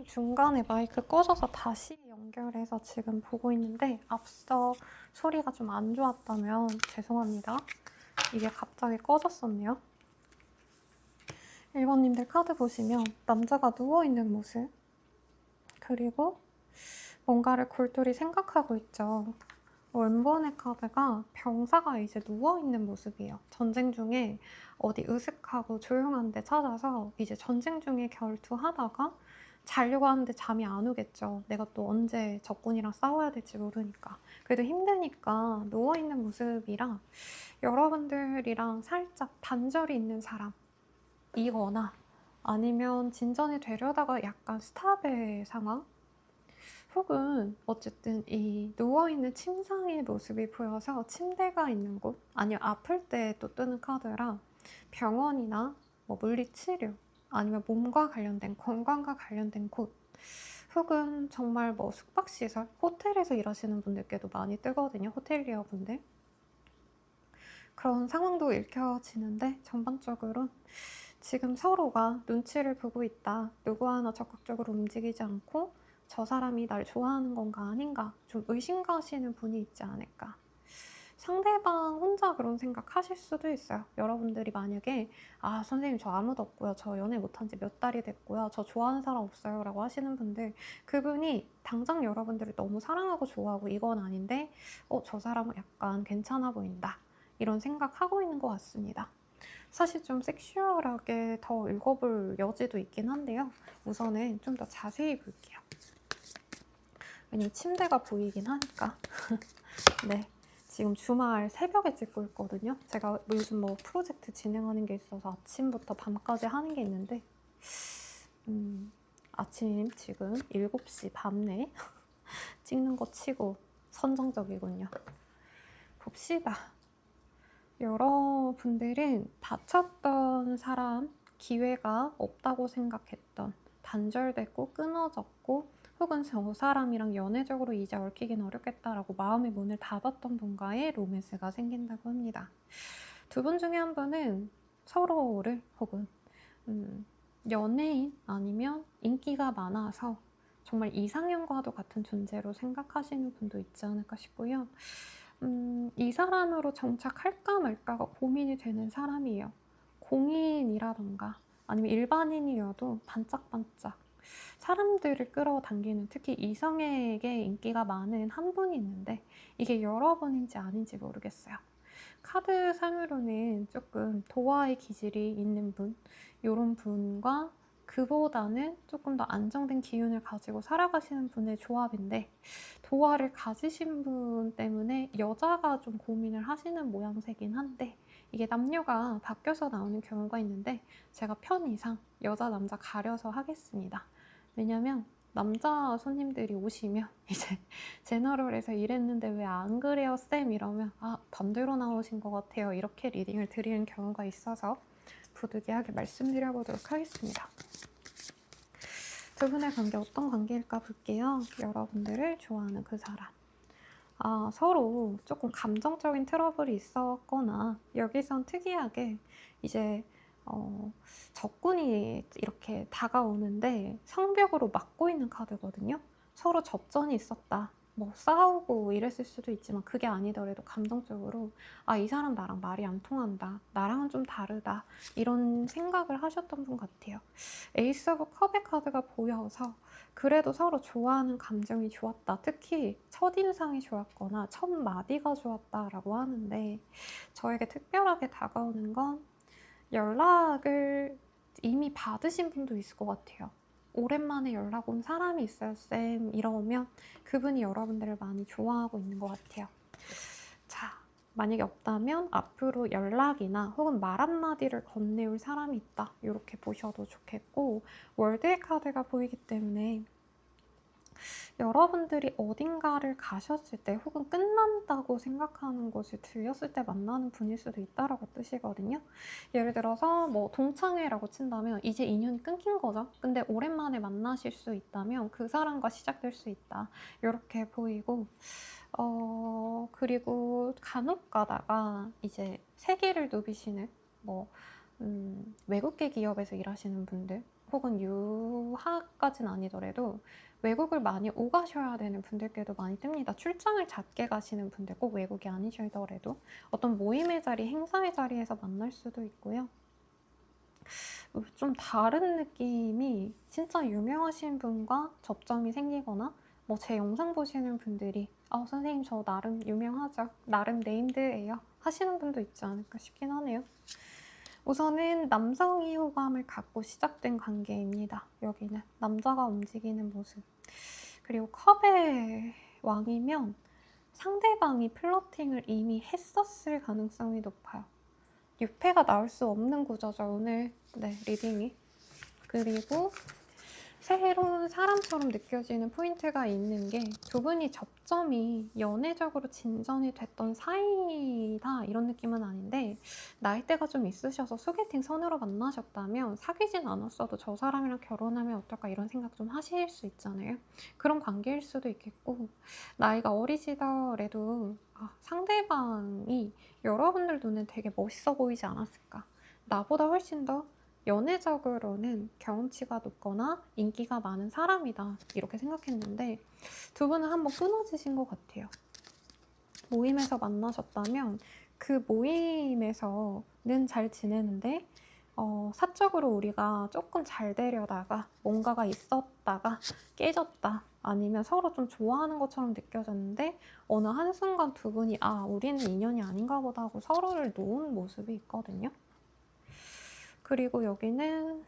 중간에 마이크 꺼져서 다시 연결해서 지금 보고 있는데 앞서 소리가 좀 안 좋았다면 죄송합니다. 이게 갑자기 꺼졌었네요. 1번님들 카드 보시면 남자가 누워있는 모습, 그리고 뭔가를 골똘히 생각하고 있죠. 원본의 카드가 병사가 이제 누워있는 모습이에요. 전쟁 중에 어디 으슥하고 조용한 데 찾아서 이제 전쟁 중에 결투하다가 자려고 하는데 잠이 안 오겠죠. 내가 또 언제 적군이랑 싸워야 될지 모르니까. 그래도 힘드니까 누워있는 모습이라 여러분들이랑 살짝 단절이 있는 사람이거나 아니면 진전이 되려다가 약간 스탑의 상황? 혹은 어쨌든 이 누워있는 침상의 모습이 보여서 침대가 있는 곳, 아니면 아플 때 또 뜨는 카드라 병원이나 뭐 물리치료, 아니면 몸과 관련된 건강과 관련된 곳, 혹은 정말 뭐 숙박시설, 호텔에서 일하시는 분들께도 많이 뜨거든요. 호텔리어 분들. 그런 상황도 읽혀지는데 전반적으로 지금 서로가 눈치를 보고 있다. 누구 하나 적극적으로 움직이지 않고 저 사람이 날 좋아하는 건가 아닌가 좀 의심가시는 분이 있지 않을까. 상대방 혼자 그런 생각 하실 수도 있어요. 여러분들이 만약에 아 선생님 저 아무도 없고요. 저 연애 못한 지 몇 달이 됐고요. 저 좋아하는 사람 없어요 라고 하시는 분들, 그분이 당장 여러분들을 너무 사랑하고 좋아하고 이건 아닌데 저 사람은 약간 괜찮아 보인다 이런 생각하고 있는 것 같습니다. 사실 좀 섹슈얼하게 더 읽어볼 여지도 있긴 한데요. 우선은 좀 더 자세히 볼게요. 왜냐면 침대가 보이긴 하니까. 네, 지금 주말 새벽에 찍고 있거든요. 제가 요즘 뭐 프로젝트 진행하는 게 있어서 아침부터 밤까지 하는 게 있는데 아침 지금 7시 반에 찍는 거 치고 선정적이군요. 봅시다. 여러분들은 다쳤던 사람, 기회가 없다고 생각했던, 단절됐고 끊어졌고 혹은 저 사람이랑 연애적으로 이제 얽히긴 어렵겠다라고 마음의 문을 닫았던 분과의 로맨스가 생긴다고 합니다. 두 분 중에 한 분은 서로를 혹은 연예인 아니면 인기가 많아서 정말 이상형과도 같은 존재로 생각하시는 분도 있지 않을까 싶고요. 이 사람으로 정착할까 말까가 고민이 되는 사람이에요. 공인이라던가 아니면 일반인이어도 반짝반짝 사람들을 끌어당기는, 특히 이성에게 인기가 많은 한 분이 있는데 이게 여러분인지 아닌지 모르겠어요. 카드상으로는 조금 도화의 기질이 있는 분, 이런 분과 그보다는 조금 더 안정된 기운을 가지고 살아가시는 분의 조합인데, 도화를 가지신 분 때문에 여자가 좀 고민을 하시는 모양새긴 한데 이게 남녀가 바뀌어서 나오는 경우가 있는데 제가 편의상 여자 남자 가려서 하겠습니다. 왜냐면 남자 손님들이 오시면 이제 제너럴에서 이랬는데 왜 안 그래요 쌤 이러면 아 반대로 나오신 것 같아요 이렇게 리딩을 드리는 경우가 있어서 부득이하게 말씀드려보도록 하겠습니다. 두 분의 관계 어떤 관계일까 볼게요. 여러분들을 좋아하는 그 사람, 서로 조금 감정적인 트러블이 있었거나 여기선 특이하게 이제 적군이 이렇게 다가오는데 성벽으로 막고 있는 카드거든요. 서로 접전이 있었다. 뭐 싸우고 이랬을 수도 있지만 그게 아니더라도 감정적으로 이 사람 나랑 말이 안 통한다. 나랑은 좀 다르다. 이런 생각을 하셨던 분 같아요. 에이스 오브 컵의 카드가 보여서 그래도 서로 좋아하는 감정이 좋았다. 특히 첫인상이 좋았거나 첫 마디가 좋았다라고 하는데 저에게 특별하게 다가오는 건 연락을 이미 받으신 분도 있을 것 같아요. 오랜만에 연락 온 사람이 있어요, 쌤. 이러면 그분이 여러분들을 많이 좋아하고 있는 것 같아요. 자, 만약에 없다면 앞으로 연락이나 혹은 말 한마디를 건네올 사람이 있다. 이렇게 보셔도 좋겠고, 월드의 카드가 보이기 때문에 여러분들이 어딘가를 가셨을 때 혹은 끝난다고 생각하는 곳을 들렸을 때 만나는 분일 수도 있다라고 뜻이거든요. 예를 들어서 뭐 동창회라고 친다면 이제 인연이 끊긴 거죠. 근데 오랜만에 만나실 수 있다면 그 사람과 시작될 수 있다. 이렇게 보이고 그리고 간혹 가다가 이제 세계를 누비시는 뭐 외국계 기업에서 일하시는 분들 혹은 유학까지는 아니더라도 외국을 많이 오가셔야 되는 분들께도 많이 뜹니다. 출장을 잦게 가시는 분들, 꼭 외국이 아니시더라도 어떤 모임의 자리, 행사의 자리에서 만날 수도 있고요. 좀 다른 느낌이 진짜 유명하신 분과 접점이 생기거나 뭐 제 영상 보시는 분들이 선생님 저 나름 유명하죠, 나름 네임드예요 하시는 분도 있지 않을까 싶긴 하네요. 우선은 남성이 호감을 갖고 시작된 관계입니다. 여기는 남자가 움직이는 모습. 그리고 컵의 왕이면 상대방이 플러팅을 이미 했었을 가능성이 높아요. 유패가 나올 수 없는 구조죠, 오늘 리딩이. 그리고 새로운 사람처럼 느껴지는 포인트가 있는 게 두 분이 접점이 연애적으로 진전이 됐던 사이다 이런 느낌은 아닌데, 나이대가 좀 있으셔서 소개팅 선으로 만나셨다면 사귀진 않았어도 저 사람이랑 결혼하면 어떨까 이런 생각 좀 하실 수 있잖아요. 그런 관계일 수도 있겠고, 나이가 어리시더라도 상대방이 여러분들 눈엔 되게 멋있어 보이지 않았을까, 나보다 훨씬 더 연애적으로는 경험치가 높거나 인기가 많은 사람이다 이렇게 생각했는데, 두 분은 한번 끊어지신 것 같아요. 모임에서 만나셨다면 그 모임에서는 잘 지내는데 사적으로 우리가 조금 잘 되려다가 뭔가가 있었다가 깨졌다, 아니면 서로 좀 좋아하는 것처럼 느껴졌는데 어느 한순간 두 분이 우리는 인연이 아닌가 보다 하고 서로를 놓은 모습이 있거든요. 그리고 여기는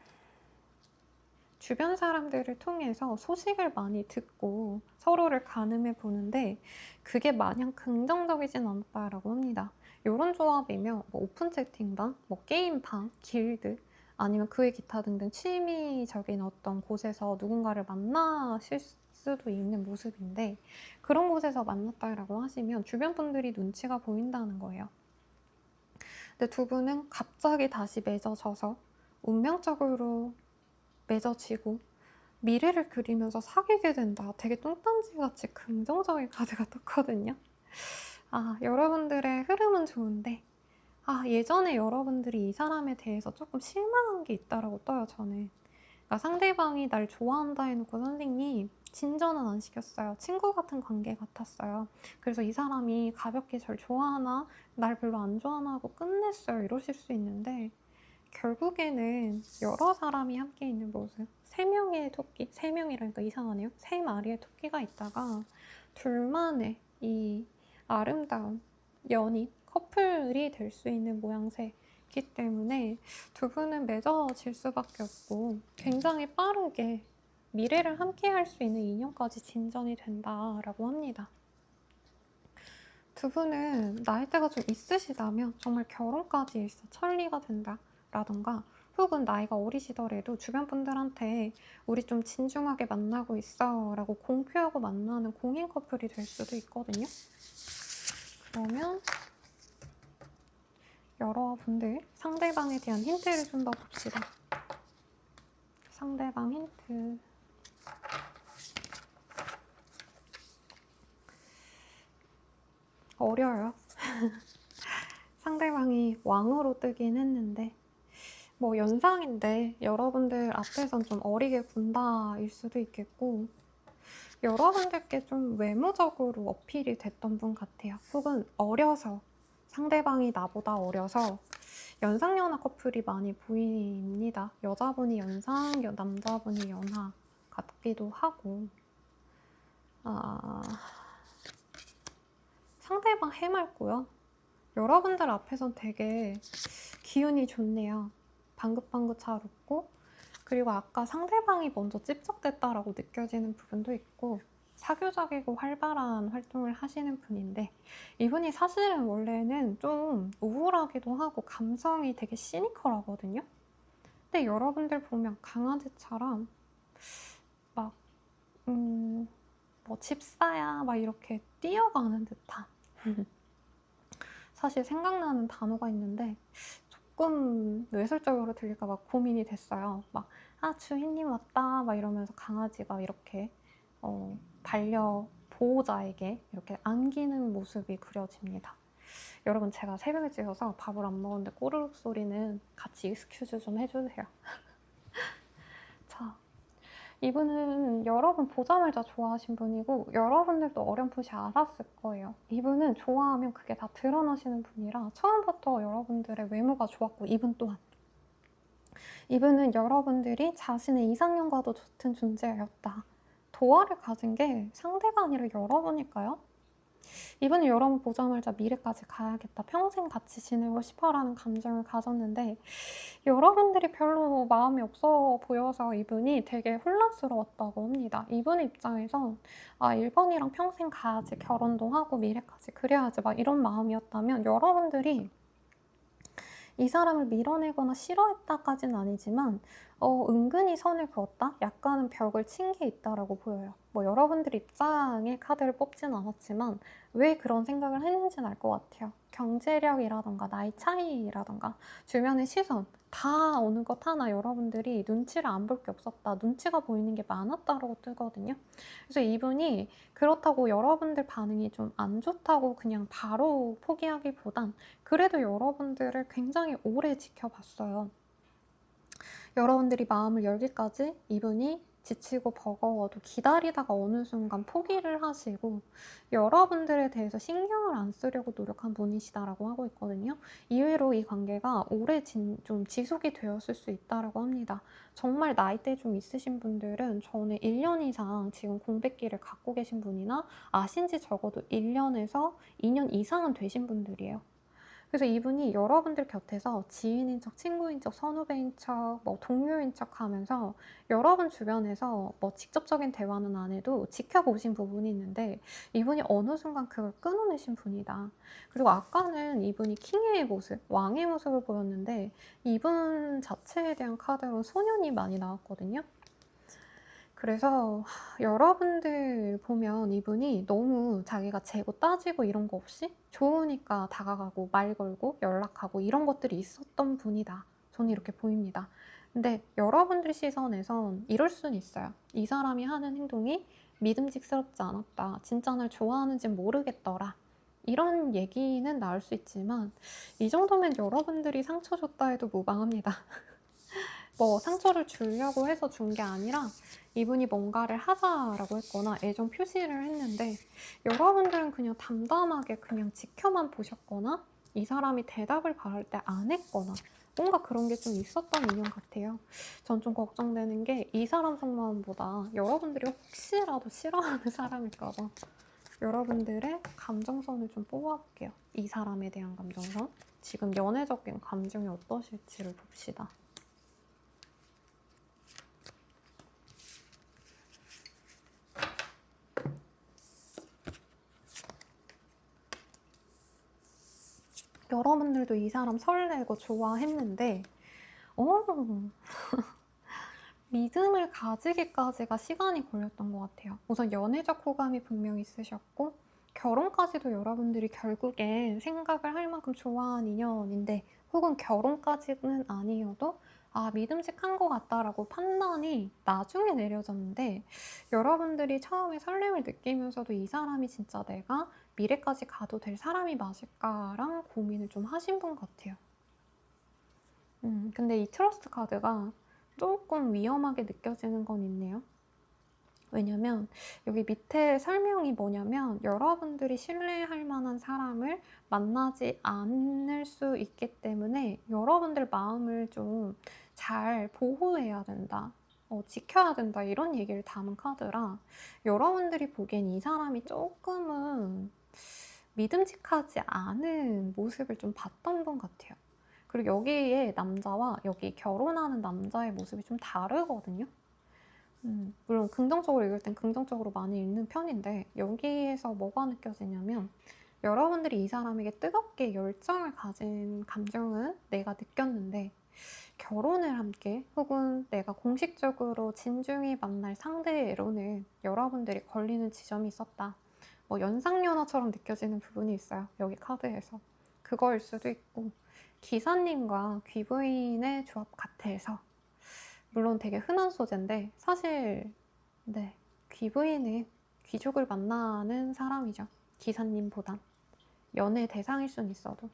주변 사람들을 통해서 소식을 많이 듣고 서로를 가늠해 보는데 그게 마냥 긍정적이진 않다라고 합니다. 이런 조합이면 뭐 오픈 채팅방, 뭐 게임방, 길드, 아니면 그의 기타 등등 취미적인 어떤 곳에서 누군가를 만나실 수도 있는 모습인데, 그런 곳에서 만났다라고 하시면 주변 분들이 눈치가 보인다는 거예요. 근데 두 분은 갑자기 다시 맺어져서 운명적으로 맺어지고 미래를 그리면서 사귀게 된다. 되게 뚱딴지같이 긍정적인 카드가 떴거든요. 여러분들의 흐름은 좋은데 예전에 여러분들이 이 사람에 대해서 조금 실망한 게 있다라고 떠요, 저는. 그러니까 상대방이 날 좋아한다 해놓고 선생님 진전은 안 시켰어요. 친구 같은 관계 같았어요. 그래서 이 사람이 가볍게 절 좋아하나 날 별로 안 좋아하나 하고 끝냈어요, 이러실 수 있는데, 결국에는 여러 사람이 함께 있는 모습, 세 명의 토끼, 세 명이라니까 이상하네요. 세 마리의 토끼가 있다가 둘만의 이 아름다운 연인, 커플이 될 수 있는 모양새이기 때문에 두 분은 맺어질 수밖에 없고 굉장히 빠르게 미래를 함께 할 수 있는 인연까지 진전이 된다라고 합니다. 두 분은 나이대가 좀 있으시다면 정말 결혼까지 일사 천리가 된다 라던가, 혹은 나이가 어리시더라도 주변 분들한테 우리 좀 진중하게 만나고 있어 라고 공표하고 만나는 공인 커플이 될 수도 있거든요. 그러면 여러분들 상대방에 대한 힌트를 좀 더 봅시다. 상대방 힌트. 어려요. 상대방이 왕으로 뜨긴 했는데 뭐 연상인데 여러분들 앞에선 좀 어리게 군다일 수도 있겠고, 여러분들께 좀 외모적으로 어필이 됐던 분 같아요. 혹은 어려서, 상대방이 나보다 어려서 연상연하 커플이 많이 보입니다. 여자분이 연상, 남자분이 연하 같기도 하고. 상대방 해맑고요. 여러분들 앞에선 되게 기운이 좋네요. 방긋방긋 잘 웃고, 그리고 아까 상대방이 먼저 찝적댔다라고 느껴지는 부분도 있고, 사교적이고 활발한 활동을 하시는 분인데, 이분이 사실은 원래는 좀 우울하기도 하고 감성이 되게 시니컬하거든요. 근데 여러분들 보면 강아지처럼 막 뭐 집사야 막 이렇게 뛰어가는 듯한 사실 생각나는 단어가 있는데 조금 외설적으로 들릴까 봐 고민이 됐어요. 막 주인님 왔다 막 이러면서 강아지가 이렇게 반려 보호자에게 이렇게 안기는 모습이 그려집니다. 여러분, 제가 새벽에 찍어서 밥을 안 먹었는데 꼬르륵 소리는 같이 익스큐즈 좀 해주세요. 이분은 여러분 보자마자 좋아하신 분이고 여러분들도 어렴풋이 알았을 거예요. 이분은 좋아하면 그게 다 드러나시는 분이라 처음부터 여러분들의 외모가 좋았고 이분 또한. 이분은 여러분들이 자신의 이상형과도 같은 존재였다. 도화를 가진 게 상대가 아니라 여러분일까요? 이분은 여러분 보자마자 미래까지 가야겠다. 평생 같이 지내고 싶어라는 감정을 가졌는데 여러분들이 별로 마음이 없어 보여서 이분이 되게 혼란스러웠다고 합니다. 이분 입장에선 1번이랑 평생 가야지, 결혼도 하고 미래까지 그래야지 막 이런 마음이었다면 여러분들이 이 사람을 밀어내거나 싫어했다까지는 아니지만 은근히 선을 그었다? 약간은 벽을 친 게 있다라고 보여요. 뭐 여러분들 입장의 카드를 뽑지는 않았지만 왜 그런 생각을 했는지는 알 것 같아요. 경제력이라던가 나이 차이라던가 주변의 시선 다 어느 것 하나 여러분들이 눈치를 안 볼 게 없었다. 눈치가 보이는 게 많았다라고 뜨거든요. 그래서 이분이 그렇다고 여러분들 반응이 좀 안 좋다고 그냥 바로 포기하기보단 그래도 여러분들을 굉장히 오래 지켜봤어요. 여러분들이 마음을 열기까지 이분이 지치고 버거워도 기다리다가 어느 순간 포기를 하시고 여러분들에 대해서 신경을 안 쓰려고 노력한 분이시다라고 하고 있거든요. 이외로 이 관계가 오래 좀 지속이 되었을 수 있다라고 합니다. 정말 나이대 좀 있으신 분들은 저는 1년 이상 지금 공백기를 갖고 계신 분이나 아신지 적어도 1년에서 2년 이상은 되신 분들이에요. 그래서 이분이 여러분들 곁에서 지인인 척, 친구인 척, 선후배인 척, 뭐 동료인 척 하면서 여러분 주변에서 뭐 직접적인 대화는 안 해도 지켜보신 부분이 있는데 이분이 어느 순간 그걸 끊어내신 분이다. 그리고 아까는 이분이 킹의 모습, 왕의 모습을 보였는데 이분 자체에 대한 카드로 소년이 많이 나왔거든요. 그래서 여러분들 보면 이분이 너무 자기가 재고 따지고 이런 거 없이 좋으니까 다가가고 말 걸고 연락하고 이런 것들이 있었던 분이다. 저는 이렇게 보입니다. 근데 여러분들 시선에선 이럴 수는 있어요. 이 사람이 하는 행동이 믿음직스럽지 않았다. 진짜 날 좋아하는진 모르겠더라. 이런 얘기는 나올 수 있지만 이 정도면 여러분들이 상처 줬다 해도 무방합니다. 뭐 상처를 주려고 해서 준 게 아니라 이분이 뭔가를 하자라고 했거나 애정 표시를 했는데 여러분들은 그냥 담담하게 그냥 지켜만 보셨거나 이 사람이 대답을 바랄 때 안 했거나 뭔가 그런 게 좀 있었던 인연 같아요. 전 좀 걱정되는 게 이 사람 속마음보다 여러분들이 혹시라도 싫어하는 사람일까 봐 여러분들의 감정선을 좀 뽑아볼게요. 이 사람에 대한 감정선. 지금 연애적인 감정이 어떠실지를 봅시다. 여러분들도 이 사람 설레고 좋아했는데 믿음을 가지기까지가 시간이 걸렸던 것 같아요. 우선 연애적 호감이 분명히 있으셨고 결혼까지도 여러분들이 결국엔 생각을 할 만큼 좋아한 인연인데 혹은 결혼까지는 아니어도 믿음직한 것 같다라고 판단이 나중에 내려졌는데 여러분들이 처음에 설렘을 느끼면서도 이 사람이 진짜 내가 미래까지 가도 될 사람이 맞을까랑 고민을 좀 하신 분 같아요. 근데 이 트러스트 카드가 조금 위험하게 느껴지는 건 있네요. 왜냐면 여기 밑에 설명이 뭐냐면 여러분들이 신뢰할 만한 사람을 만나지 않을 수 있기 때문에 여러분들 마음을 좀 잘 보호해야 된다. 지켜야 된다 이런 얘기를 담은 카드라 여러분들이 보기엔 이 사람이 조금은 믿음직하지 않은 모습을 좀 봤던 분 같아요. 그리고 여기에 남자와 여기 결혼하는 남자의 모습이 좀 다르거든요. 물론 긍정적으로 읽을 땐 긍정적으로 많이 읽는 편인데 여기에서 뭐가 느껴지냐면 여러분들이 이 사람에게 뜨겁게 열정을 가진 감정은 내가 느꼈는데 결혼을 함께 혹은 내가 공식적으로 진중히 만날 상대로는 여러분들이 걸리는 지점이 있었다. 뭐 연상연하처럼 느껴지는 부분이 있어요. 여기 카드에서. 그거일 수도 있고 기사님과 귀부인의 조합 같아서 물론 되게 흔한 소재인데 사실 네, 귀부인은 귀족을 만나는 사람이죠. 기사님보단. 연애 대상일 수는 있어도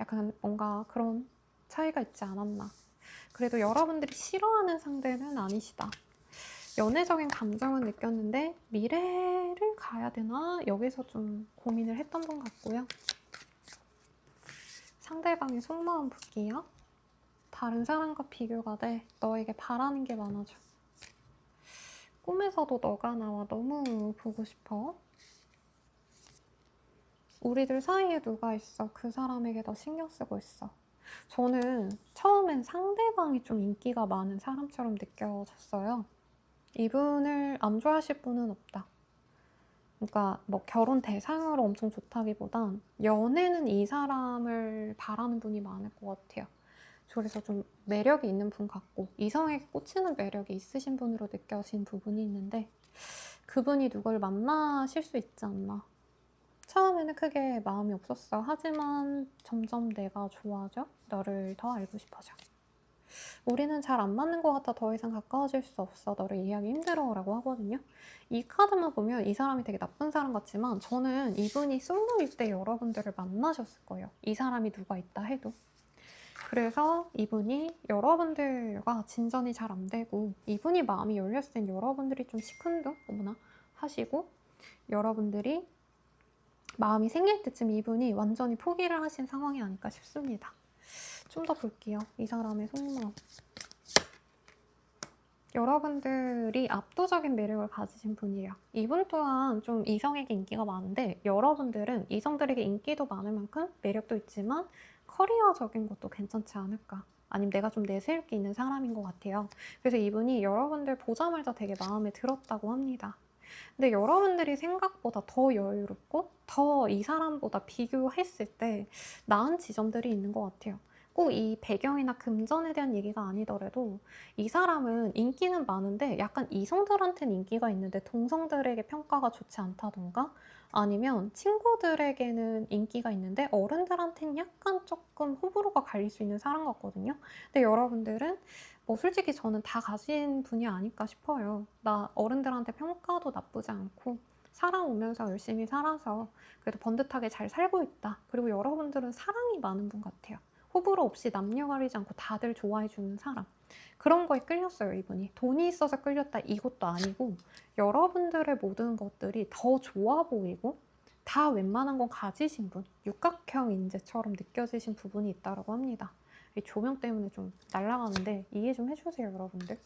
약간 뭔가 그런 차이가 있지 않았나. 그래도 여러분들이 싫어하는 상대는 아니시다. 연애적인 감정은 느꼈는데 미래를 가야 되나? 여기서 좀 고민을 했던 분 같고요. 상대방의 속마음 볼게요. 다른 사람과 비교가 돼. 너에게 바라는 게 많아져. 꿈에서도 너가 나와 너무 보고 싶어. 우리들 사이에 누가 있어. 그 사람에게 더 신경 쓰고 있어. 저는 처음엔 상대방이 좀 인기가 많은 사람처럼 느껴졌어요. 이분을 안 좋아하실 분은 없다. 그러니까 뭐 결혼 대상으로 엄청 좋다기보단 연애는 이 사람을 바라는 분이 많을 것 같아요. 그래서 좀 매력이 있는 분 같고 이성에게 꽂히는 매력이 있으신 분으로 느껴진 부분이 있는데 그분이 누굴 만나실 수 있지 않나. 처음에는 크게 마음이 없었어. 하지만 점점 내가 좋아져. 너를 더 알고 싶어져. 우리는 잘 안 맞는 것 같아. 더 이상 가까워질 수 없어. 너를 이해하기 힘들어 라고 하거든요. 이 카드만 보면 이 사람이 되게 나쁜 사람 같지만 저는 이분이 솔로일 때 여러분들을 만나셨을 거예요. 이 사람이 누가 있다 해도. 그래서 이분이 여러분들과 진전이 잘 안 되고 이분이 마음이 열렸을 땐 여러분들이 좀 시큰둥 어머나 하시고 여러분들이 마음이 생길 때쯤 이분이 완전히 포기를 하신 상황이 아닐까 싶습니다. 좀 더 볼게요. 이 사람의 속마음. 여러분들이 압도적인 매력을 가지신 분이에요. 이분 또한 좀 이성에게 인기가 많은데 여러분들은 이성들에게 인기도 많을 만큼 매력도 있지만 커리어적인 것도 괜찮지 않을까. 아니면 내가 좀 내세울 게 있는 사람인 것 같아요. 그래서 이분이 여러분들 보자마자 되게 마음에 들었다고 합니다. 근데 여러분들이 생각보다 더 여유롭고 더 이 사람보다 비교했을 때 나은 지점들이 있는 것 같아요. 꼭 이 배경이나 금전에 대한 얘기가 아니더라도 이 사람은 인기는 많은데 약간 이성들한테는 인기가 있는데 동성들에게 평가가 좋지 않다던가 아니면 친구들에게는 인기가 있는데 어른들한테는 약간 조금 호불호가 갈릴 수 있는 사람 같거든요. 근데 여러분들은 뭐 솔직히 저는 다 가진 분이 아닐까 싶어요. 나 어른들한테 평가도 나쁘지 않고 살아오면서 열심히 살아서 그래도 번듯하게 잘 살고 있다. 그리고 여러분들은 사랑이 많은 분 같아요. 호불호 없이 남녀 가리지 않고 다들 좋아해주는 사람. 그런 거에 끌렸어요, 이분이. 돈이 있어서 끌렸다 이것도 아니고 여러분들의 모든 것들이 더 좋아 보이고 다 웬만한 건 가지신 분. 육각형 인재처럼 느껴지신 부분이 있다고 합니다. 이 조명 때문에 좀 날아가는데 이해 좀 해주세요, 여러분들.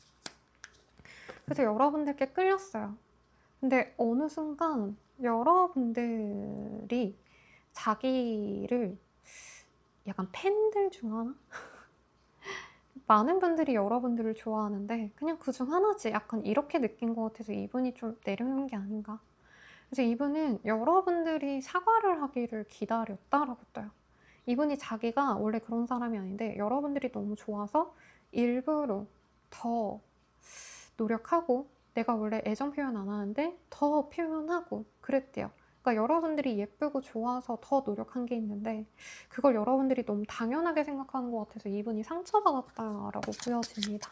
그래서 여러분들께 끌렸어요. 근데 어느 순간 여러분들이 자기를 약간 팬들 중 하나? 많은 분들이 여러분들을 좋아하는데 그냥 그중 하나지 약간 이렇게 느낀 것 같아서 이분이 좀 내려놓은 게 아닌가. 그래서 이분은 여러분들이 사과를 하기를 기다렸다라고 떠요. 이분이 자기가 원래 그런 사람이 아닌데 여러분들이 너무 좋아서 일부러 더 노력하고 내가 원래 애정 표현 안 하는데 더 표현하고 그랬대요. 그러니까 여러분들이 예쁘고 좋아서 더 노력한 게 있는데 그걸 여러분들이 너무 당연하게 생각하는 것 같아서 이분이 상처받았다라고 보여집니다.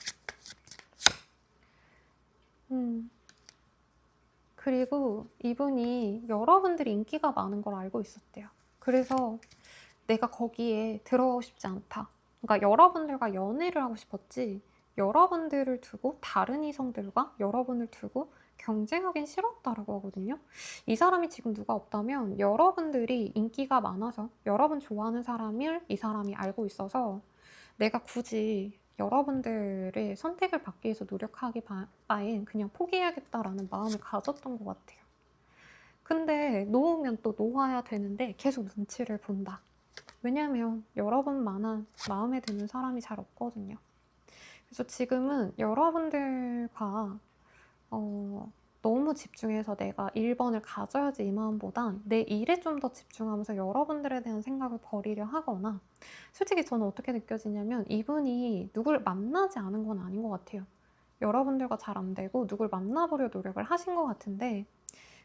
그리고 이분이 여러분들이 인기가 많은 걸 알고 있었대요. 그래서 내가 거기에 들어가고 싶지 않다. 그러니까 여러분들과 연애를 하고 싶었지 여러분들을 두고 다른 이성들과 여러분을 두고 경쟁하긴 싫었다라고 하거든요. 이 사람이 지금 누가 없다면 여러분들이 인기가 많아서 여러분 좋아하는 사람을 이 사람이 알고 있어서 내가 굳이 여러분들의 선택을 받기 위해서 노력하기 바엔 그냥 포기해야겠다라는 마음을 가졌던 것 같아요. 근데 놓으면 또 놓아야 되는데 계속 눈치를 본다. 왜냐면 여러분만한 마음에 드는 사람이 잘 없거든요. 그래서 지금은 여러분들과 너무 집중해서 내가 1번을 가져야지 이 마음보단 내 일에 좀 더 집중하면서 여러분들에 대한 생각을 버리려 하거나 솔직히 저는 어떻게 느껴지냐면 이분이 누굴 만나지 않은 건 아닌 것 같아요. 여러분들과 잘 안 되고 누굴 만나보려 노력을 하신 것 같은데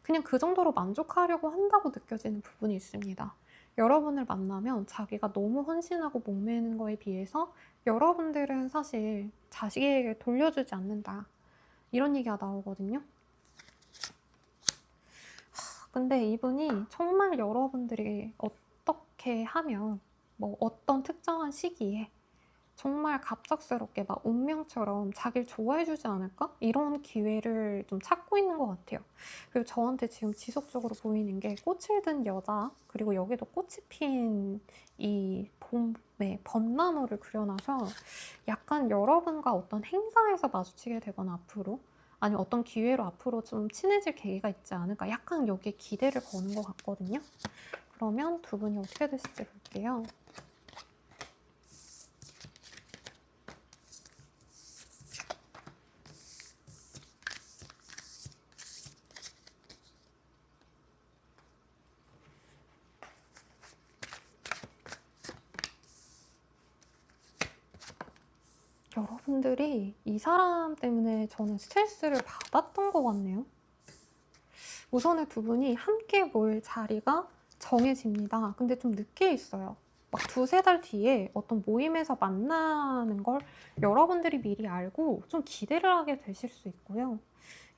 그냥 그 정도로 만족하려고 한다고 느껴지는 부분이 있습니다. 여러분을 만나면 자기가 너무 헌신하고 목매는 거에 비해서 여러분들은 사실 자식에게 돌려주지 않는다. 이런 얘기가 나오거든요. 근데 이분이 정말 여러분들이 어떻게 하면 뭐 어떤 특정한 시기에 정말 갑작스럽게 막 운명처럼 자기를 좋아해주지 않을까? 이런 기회를 좀 찾고 있는 것 같아요. 그리고 저한테 지금 지속적으로 보이는 게 꽃을 든 여자, 그리고 여기도 꽃이 핀 이 봄의 벚나무를 그려놔서 약간 여러분과 어떤 행사에서 마주치게 되거나 앞으로 아니면 어떤 기회로 앞으로 좀 친해질 계기가 있지 않을까? 약간 여기에 기대를 거는 것 같거든요. 그러면 두 분이 어떻게 되실지 볼게요. 여러분들이 이 사람 때문에 저는 스트레스를 받았던 것 같네요. 우선은 두 분이 함께 모일 자리가 정해집니다. 근데 좀 늦게 있어요. 막 두세 달 뒤에 어떤 모임에서 만나는 걸 여러분들이 미리 알고 좀 기대를 하게 되실 수 있고요.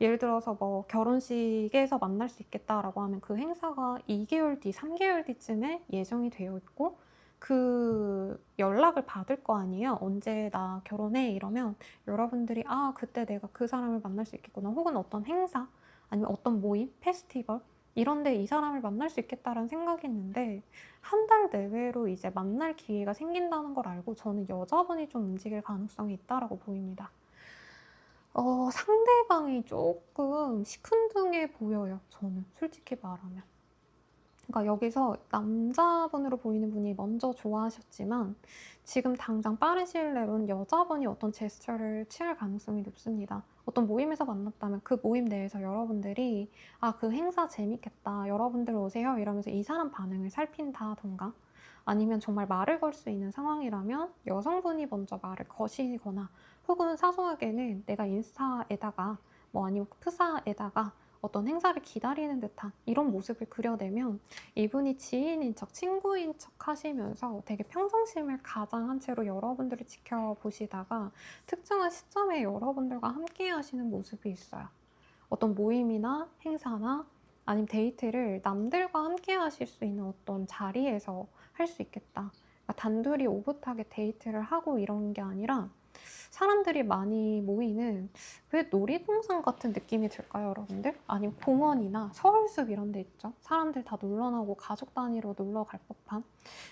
예를 들어서 뭐 결혼식에서 만날 수 있겠다라고 하면 그 행사가 2개월 뒤, 3개월 뒤쯤에 예정이 되어 있고 그 연락을 받을 거 아니에요. 언제 나 결혼해? 이러면 여러분들이 아, 그때 내가 그 사람을 만날 수 있겠구나. 혹은 어떤 행사, 아니면 어떤 모임, 페스티벌 이런데 이 사람을 만날 수 있겠다라는 생각이 있는데 한 달 내외로 이제 만날 기회가 생긴다는 걸 알고 저는 여자분이 좀 움직일 가능성이 있다라고 보입니다. 상대방이 조금 시큰둥해 보여요. 저는 솔직히 말하면. 그러니까 여기서 남자분으로 보이는 분이 먼저 좋아하셨지만 지금 당장 빠른 시일 내로는 여자분이 어떤 제스처를 취할 가능성이 높습니다. 어떤 모임에서 만났다면 그 모임 내에서 여러분들이 아, 그 행사 재밌겠다. 여러분들 오세요. 이러면서 이 사람 반응을 살핀다던가 아니면 정말 말을 걸 수 있는 상황이라면 여성분이 먼저 말을 거시거나 혹은 사소하게는 내가 인스타에다가 뭐 아니면 프사에다가 어떤 행사를 기다리는 듯한 이런 모습을 그려내면 이분이 지인인 척, 친구인 척 하시면서 되게 평정심을 가장한 채로 여러분들을 지켜보시다가 특정한 시점에 여러분들과 함께 하시는 모습이 있어요. 어떤 모임이나 행사나 아니면 데이트를 남들과 함께 하실 수 있는 어떤 자리에서 할 수 있겠다. 그러니까 단둘이 오붓하게 데이트를 하고 이런 게 아니라 사람들이 많이 모이는 왜 놀이동산 같은 느낌이 들까요, 여러분들? 아니면 공원이나 서울숲 이런 데 있죠? 사람들 다 놀러 나오고 가족 단위로 놀러 갈 법한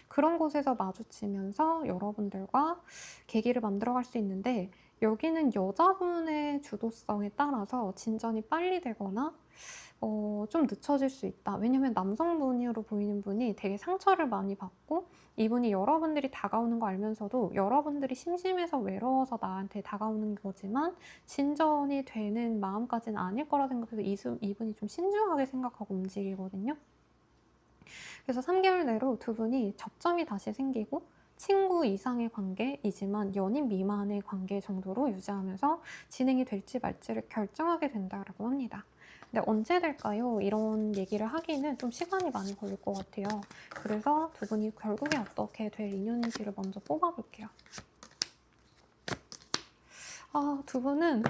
그런 곳에서 마주치면서 여러분들과 계기를 만들어갈 수 있는데 여기는 여자분의 주도성에 따라서 진전이 빨리 되거나 좀 늦춰질 수 있다. 왜냐면 남성분으로 보이는 분이 되게 상처를 많이 받고 이분이 여러분들이 다가오는 거 알면서도 여러분들이 심심해서 외로워서 나한테 다가오는 거지만 진전이 되는 마음까지는 아닐 거라 생각해서 이분이 좀 신중하게 생각하고 움직이거든요. 그래서 3개월 내로 두 분이 접점이 다시 생기고 친구 이상의 관계이지만 연인 미만의 관계 정도로 유지하면서 진행이 될지 말지를 결정하게 된다고 합니다. 근데 언제 될까요? 이런 얘기를 하기는 좀 시간이 많이 걸릴 것 같아요. 그래서 두 분이 결국에 어떻게 될 인연인지를 먼저 뽑아볼게요. 아, 두 분은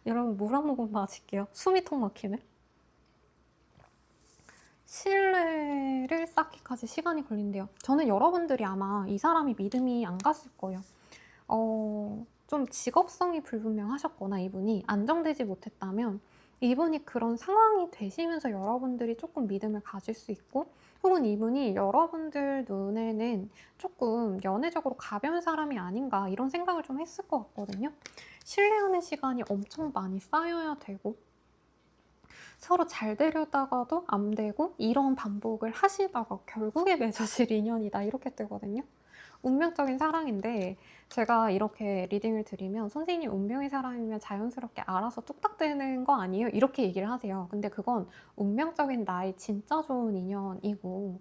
여러분 물 한 모금 마실게요. 숨이 턱 막히네. 신뢰를 쌓기까지 시간이 걸린대요. 저는 여러분들이 아마 이 사람이 믿음이 안 갔을 거예요. 좀 직업성이 불분명하셨거나 이분이 안정되지 못했다면 이분이 그런 상황이 되시면서 여러분들이 조금 믿음을 가질 수 있고 혹은 이분이 여러분들 눈에는 조금 연애적으로 가벼운 사람이 아닌가 이런 생각을 좀 했을 것 같거든요. 신뢰하는 시간이 엄청 많이 쌓여야 되고 서로 잘 되려다가도 안 되고 이런 반복을 하시다가 결국에 맺어질 인연이다 이렇게 뜨거든요. 운명적인 사랑인데 제가 이렇게 리딩을 드리면 선생님 운명의 사람이면 자연스럽게 알아서 뚝딱 되는 거 아니에요? 이렇게 얘기를 하세요. 근데 그건 운명적인 나의 진짜 좋은 인연이고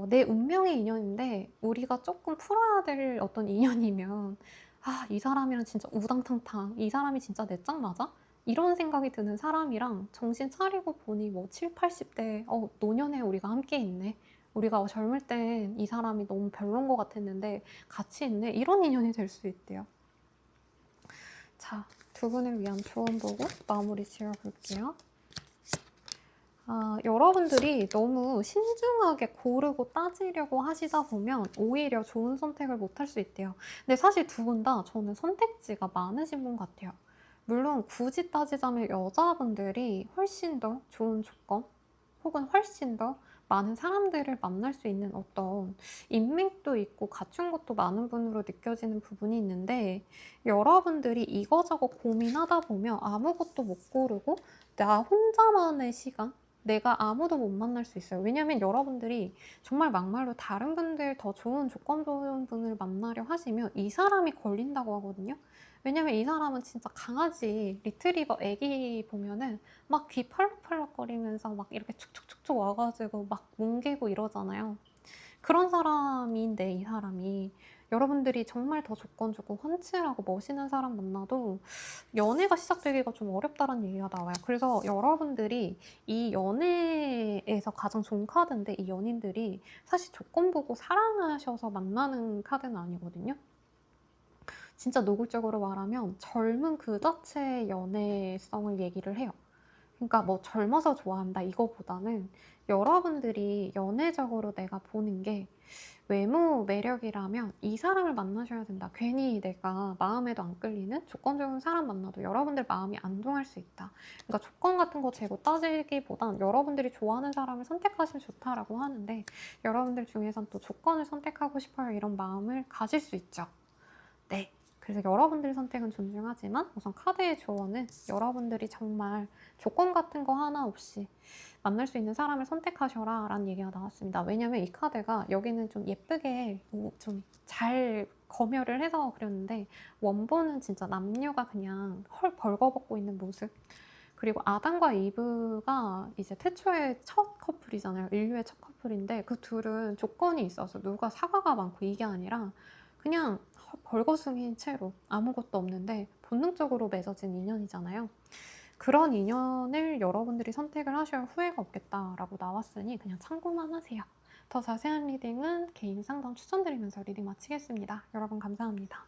내 운명의 인연인데 우리가 조금 풀어야 될 어떤 인연이면 아, 이 사람이랑 진짜 우당탕탕 이 사람이 진짜 내 짝 맞아? 이런 생각이 드는 사람이랑 정신 차리고 보니 뭐 7, 80대 노년에 우리가 함께 있네. 우리가 젊을 땐 이 사람이 너무 별론 것 같았는데 같이 있네. 이런 인연이 될 수 있대요. 자, 두 분을 위한 조언 보고 마무리 지어볼게요. 여러분들이 너무 신중하게 고르고 따지려고 하시다 보면 오히려 좋은 선택을 못 할 수 있대요. 근데 사실 두 분 다 저는 선택지가 많으신 분 같아요. 물론 굳이 따지자면 여자분들이 훨씬 더 좋은 조건 혹은 훨씬 더 많은 사람들을 만날 수 있는 어떤 인맥도 있고 갖춘 것도 많은 분으로 느껴지는 부분이 있는데 여러분들이 이거저거 고민하다 보면 아무것도 못 고르고 나 혼자만의 시간 내가 아무도 못 만날 수 있어요. 왜냐면 여러분들이 정말 막말로 다른 분들 더 좋은 조건 좋은 분을 만나려 하시면 이 사람이 걸린다고 하거든요. 왜냐면 이 사람은 진짜 강아지 리트리버 애기 보면은 막 귀 펄럭펄럭거리면서 막 이렇게 축축축축 와가지고 막 뭉개고 이러잖아요. 그런 사람인데 이 사람이 여러분들이 정말 더 조건 좋고 훤칠하고 멋있는 사람 만나도 연애가 시작되기가 좀 어렵다는 얘기가 나와요. 그래서 여러분들이 이 연애에서 가장 좋은 카드인데 이 연인들이 사실 조건 보고 사랑하셔서 만나는 카드는 아니거든요. 진짜 노골적으로 말하면 젊은 그 자체의 연애성을 얘기를 해요. 그러니까 뭐 젊어서 좋아한다 이거보다는 여러분들이 연애적으로 내가 보는 게 외모 매력이라면 이 사람을 만나셔야 된다. 괜히 내가 마음에도 안 끌리는 조건 좋은 사람 만나도 여러분들 마음이 안 동할 수 있다. 그러니까 조건 같은 거 재고 따지기보단 여러분들이 좋아하는 사람을 선택하시면 좋다라고 하는데 여러분들 중에선 또 조건을 선택하고 싶어요. 이런 마음을 가질 수 있죠. 네. 그래서 여러분들 선택은 존중하지만 우선 카드의 조언은 여러분들이 정말 조건 같은 거 하나 없이 만날 수 있는 사람을 선택하셔라 라는 얘기가 나왔습니다. 왜냐면 이 카드가 여기는 좀 예쁘게 좀 잘 검열을 해서 그렸는데 원본은 진짜 남녀가 그냥 헐 벌거벗고 있는 모습 그리고 아담과 이브가 이제 태초의 첫 커플이잖아요. 인류의 첫 커플인데 그 둘은 조건이 있어서 누가 사과가 많고 이게 아니라 그냥 벌거숭이인 채로 아무것도 없는데 본능적으로 맺어진 인연이잖아요. 그런 인연을 여러분들이 선택을 하셔야 후회가 없겠다라고 나왔으니 그냥 참고만 하세요. 더 자세한 리딩은 개인 상담 추천드리면서 리딩 마치겠습니다. 여러분 감사합니다.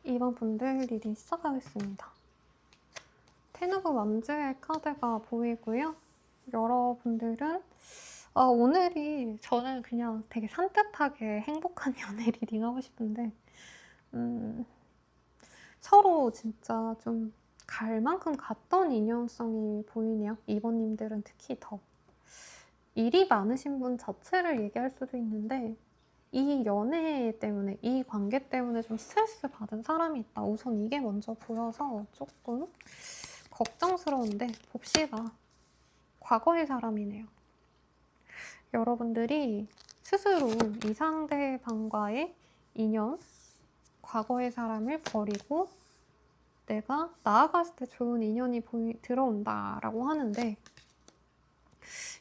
이번 분들 리딩 시작하겠습니다. 텐 오브 완즈의 카드가 보이고요. 여러분들은 오늘이 저는 그냥 되게 산뜻하게 행복한 연애 리딩 하고 싶은데 서로 진짜 좀 갈 만큼 갔던 인연성이 보이네요. 이번님들은 특히 더. 일이 많으신 분 자체를 얘기할 수도 있는데 이 연애 때문에, 이 관계 때문에 좀 스트레스 받은 사람이 있다. 우선 이게 먼저 보여서 조금 걱정스러운데 봅시다. 과거의 사람이네요. 여러분들이 스스로 이 상대방과의 인연, 과거의 사람을 버리고 내가 나아갔을 때 좋은 인연이 들어온다라고 하는데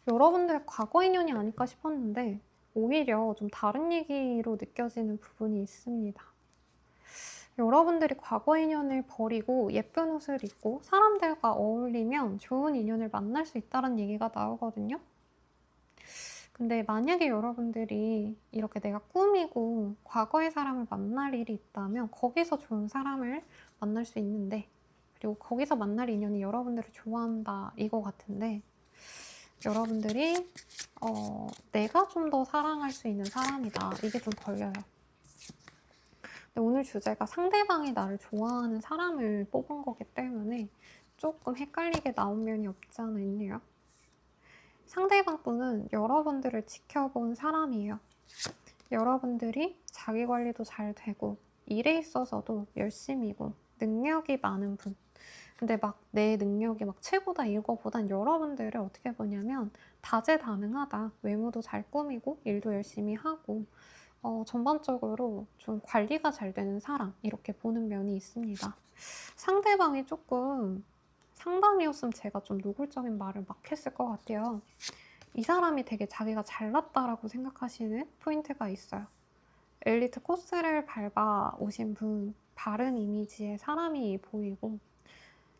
여러분들의 과거 인연이 아닐까 싶었는데 오히려 좀 다른 얘기로 느껴지는 부분이 있습니다. 여러분들이 과거 인연을 버리고 예쁜 옷을 입고 사람들과 어울리면 좋은 인연을 만날 수 있다는 얘기가 나오거든요. 근데 만약에 여러분들이 이렇게 내가 꾸미고 과거의 사람을 만날 일이 있다면 거기서 좋은 사람을 만날 수 있는데 그리고 거기서 만날 인연이 여러분들을 좋아한다 이거 같은데 여러분들이 내가 좀 더 사랑할 수 있는 사람이다 이게 좀 걸려요. 근데 오늘 주제가 상대방이 나를 좋아하는 사람을 뽑은 거기 때문에 조금 헷갈리게 나온 면이 없지 않아 있네요. 상대방 분은 여러분들을 지켜본 사람이에요. 여러분들이 자기 관리도 잘 되고 일에 있어서도 열심이고 능력이 많은 분. 근데 막 내 능력이 막 최고다 이거보단 여러분들을 어떻게 보냐면 다재다능하다. 외모도 잘 꾸미고 일도 열심히 하고 전반적으로 좀 관리가 잘 되는 사람 이렇게 보는 면이 있습니다. 상대방이 조금 상담이었으면 제가 좀 노골적인 말을 막 했을 것 같아요. 이 사람이 되게 자기가 잘났다라고 생각하시는 포인트가 있어요. 엘리트 코스를 밟아 오신 분, 바른 이미지의 사람이 보이고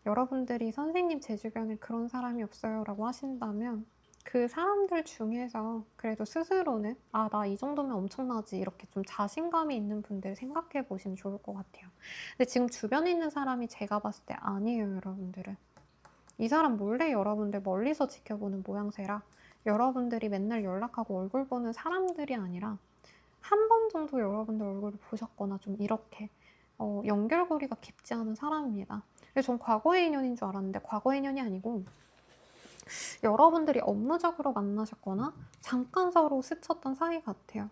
여러분들이 선생님 제 주변에 그런 사람이 없어요 라고 하신다면 그 사람들 중에서 그래도 스스로는 나 이 정도면 엄청나지 이렇게 좀 자신감이 있는 분들 생각해 보시면 좋을 것 같아요. 근데 지금 주변에 있는 사람이 제가 봤을 때 아니에요, 여러분들은. 이 사람 몰래 여러분들 멀리서 지켜보는 모양새라 여러분들이 맨날 연락하고 얼굴 보는 사람들이 아니라 한 번 정도 여러분들 얼굴을 보셨거나 좀 이렇게 연결고리가 깊지 않은 사람입니다. 그래서 전 과거의 인연인 줄 알았는데 과거의 인연이 아니고 여러분들이 업무적으로 만나셨거나 잠깐 서로 스쳤던 사이 같아요.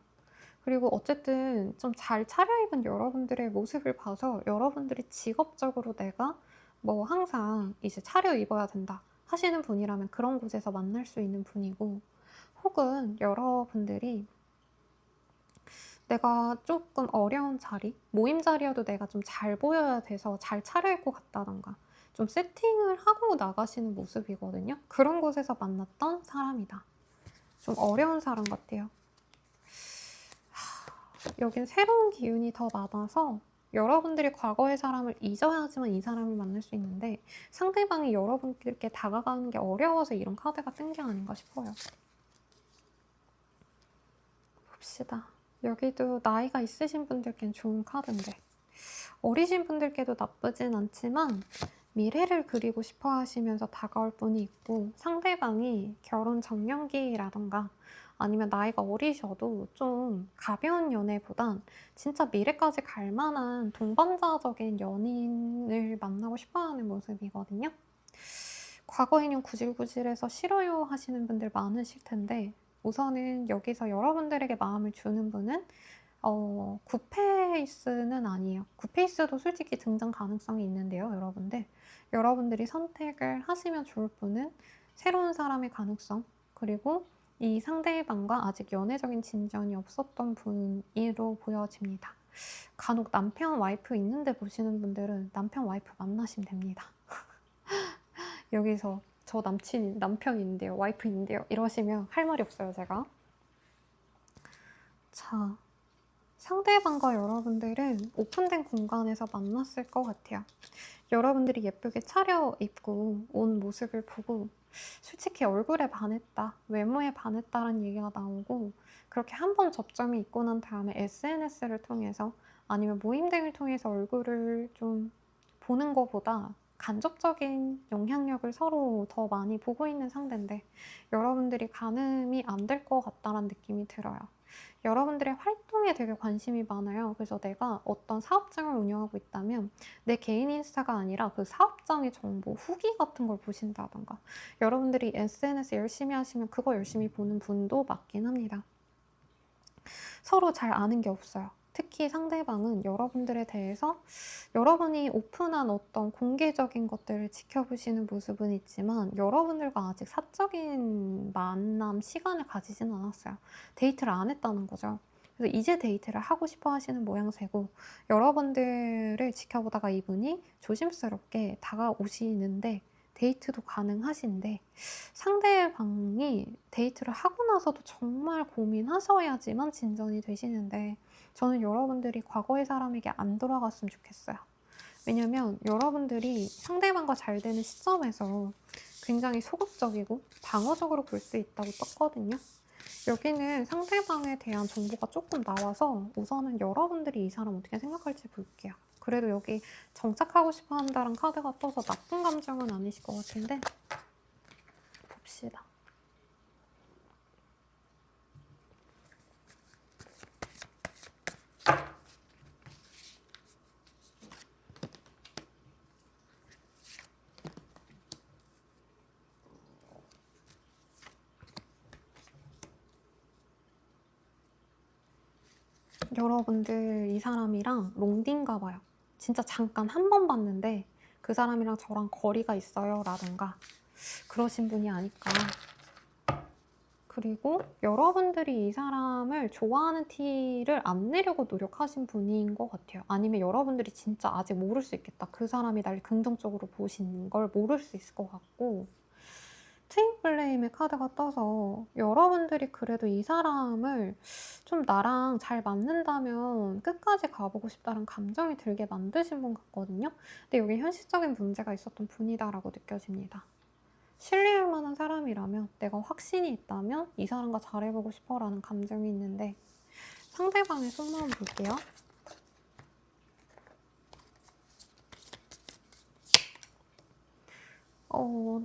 그리고 어쨌든 좀 잘 차려입은 여러분들의 모습을 봐서 여러분들이 직업적으로 내가 뭐 항상 이제 차려입어야 된다 하시는 분이라면 그런 곳에서 만날 수 있는 분이고 혹은 여러분들이 내가 조금 어려운 자리, 모임 자리여도 내가 좀 잘 보여야 돼서 잘 차려입고 갔다던가 좀 세팅을 하고 나가시는 모습이거든요. 그런 곳에서 만났던 사람이다. 좀 어려운 사람 같아요. 여긴 새로운 기운이 더 많아서 여러분들이 과거의 사람을 잊어야지만 이 사람을 만날 수 있는데 상대방이 여러분들께 다가가는 게 어려워서 이런 카드가 뜬 게 아닌가 싶어요. 봅시다. 여기도 나이가 있으신 분들께는 좋은 카드인데 어리신 분들께도 나쁘진 않지만 미래를 그리고 싶어 하시면서 다가올 분이 있고 상대방이 결혼 정년기라던가 아니면 나이가 어리셔도 좀 가벼운 연애보단 진짜 미래까지 갈 만한 동반자적인 연인을 만나고 싶어 하는 모습이거든요. 과거 인연 구질구질해서 싫어요 하시는 분들 많으실 텐데 우선은 여기서 여러분들에게 마음을 주는 분은 굿페이스는 아니에요. 굿페이스도 솔직히 등장 가능성이 있는데요, 여러분들. 여러분들이 선택을 하시면 좋을 분은 새로운 사람의 가능성, 그리고 이 상대방과 아직 연애적인 진전이 없었던 분으로 보여집니다. 간혹 남편, 와이프 있는데 보시는 분들은 남편, 와이프 만나시면 됩니다. 여기서 저 남편인데요, 와이프인데요 이러시면 할 말이 없어요, 제가. 자, 상대방과 여러분들은 오픈된 공간에서 만났을 것 같아요. 여러분들이 예쁘게 차려입고 온 모습을 보고 솔직히 얼굴에 반했다, 외모에 반했다라는 얘기가 나오고 그렇게 한 번 접점이 있고 난 다음에 SNS를 통해서 아니면 모임 등을 통해서 얼굴을 좀 보는 것보다 간접적인 영향력을 서로 더 많이 보고 있는 상대인데 여러분들이 가늠이 안 될 것 같다는 느낌이 들어요. 여러분들의 활동에 되게 관심이 많아요. 그래서 내가 어떤 사업장을 운영하고 있다면 내 개인 인스타가 아니라 그 사업장의 정보, 후기 같은 걸 보신다던가 여러분들이 SNS 열심히 하시면 그거 열심히 보는 분도 맞긴 합니다. 서로 잘 아는 게 없어요. 특히 상대방은 여러분들에 대해서 여러분이 오픈한 어떤 공개적인 것들을 지켜보시는 모습은 있지만 여러분들과 아직 사적인 만남 시간을 가지진 않았어요. 데이트를 안 했다는 거죠. 그래서 이제 데이트를 하고 싶어 하시는 모양새고 여러분들을 지켜보다가 이분이 조심스럽게 다가오시는데 데이트도 가능하신데 상대방이 데이트를 하고 나서도 정말 고민하셔야지만 진전이 되시는데 저는 여러분들이 과거의 사람에게 안 돌아갔으면 좋겠어요. 왜냐면 여러분들이 상대방과 잘 되는 시점에서 굉장히 소극적이고 방어적으로 볼 수 있다고 떴거든요. 여기는 상대방에 대한 정보가 조금 나와서 우선은 여러분들이 이 사람 어떻게 생각할지 볼게요. 그래도 여기 정착하고 싶어 한다는 카드가 떠서 나쁜 감정은 아니실 것 같은데 봅시다. 여러분들 이 사람이랑 롱디인가 봐요. 진짜 잠깐 한 번 봤는데 그 사람이랑 저랑 거리가 있어요 라던가 그러신 분이 아닐까. 그리고 여러분들이 이 사람을 좋아하는 티를 안 내려고 노력하신 분인 것 같아요. 아니면 여러분들이 진짜 아직 모를 수 있겠다. 그 사람이 날 긍정적으로 보시는 걸 모를 수 있을 것 같고 트윈 플레임의 카드가 떠서 여러분들이 그래도 이 사람을 좀 나랑 잘 맞는다면 끝까지 가보고 싶다는 감정이 들게 만드신 분 같거든요. 근데 여기 현실적인 문제가 있었던 분이다라고 느껴집니다. 신뢰할 만한 사람이라면 내가 확신이 있다면 이 사람과 잘해보고 싶어라는 감정이 있는데 상대방의 속마음 볼게요.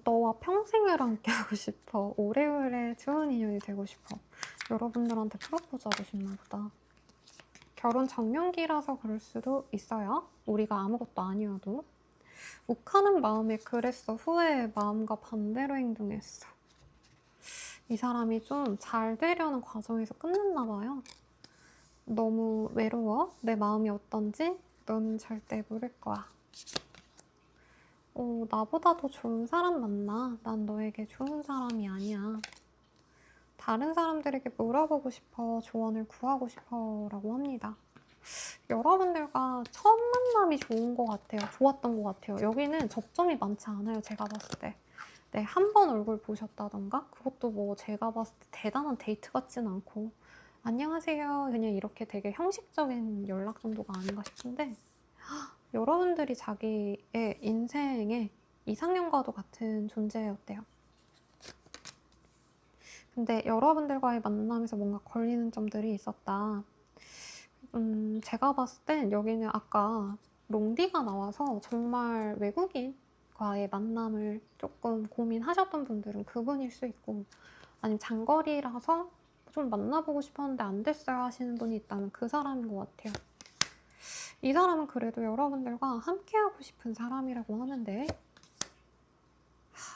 너와 평생을 함께하고 싶어. 오래오래 좋은 인연이 되고 싶어. 여러분들한테 프로포즈하고 싶나 보다. 결혼 정년기라서 그럴 수도 있어요. 우리가 아무것도 아니어도. 욱하는 마음에 그랬어. 후회의 마음과 반대로 행동했어. 이 사람이 좀 잘 되려는 과정에서 끝났나 봐요. 너무 외로워? 내 마음이 어떤지? 너는 절대 모를 거야. 나보다 더 좋은 사람 만나. 난 너에게 좋은 사람이 아니야. 다른 사람들에게 물어보고 싶어. 조언을 구하고 싶어. 라고 합니다. 여러분들과 첫 만남이 좋은 것 같아요. 좋았던 것 같아요. 여기는 접점이 많지 않아요. 제가 봤을 때. 네, 한 번 얼굴 보셨다던가? 그것도 뭐 제가 봤을 때 대단한 데이트 같진 않고 안녕하세요. 그냥 이렇게 되게 형식적인 연락 정도가 아닌가 싶은데 여러분들이 자기의 인생의 이상형과도 같은 존재였대요. 근데 여러분들과의 만남에서 뭔가 걸리는 점들이 있었다. 제가 봤을 땐 여기는 아까 롱디가 나와서 정말 외국인과의 만남을 조금 고민하셨던 분들은 그분일 수 있고 아니면 장거리라서 좀 만나보고 싶었는데 안 됐어요 하시는 분이 있다면 그 사람인 것 같아요. 이 사람은 그래도 여러분들과 함께하고 싶은 사람이라고 하는데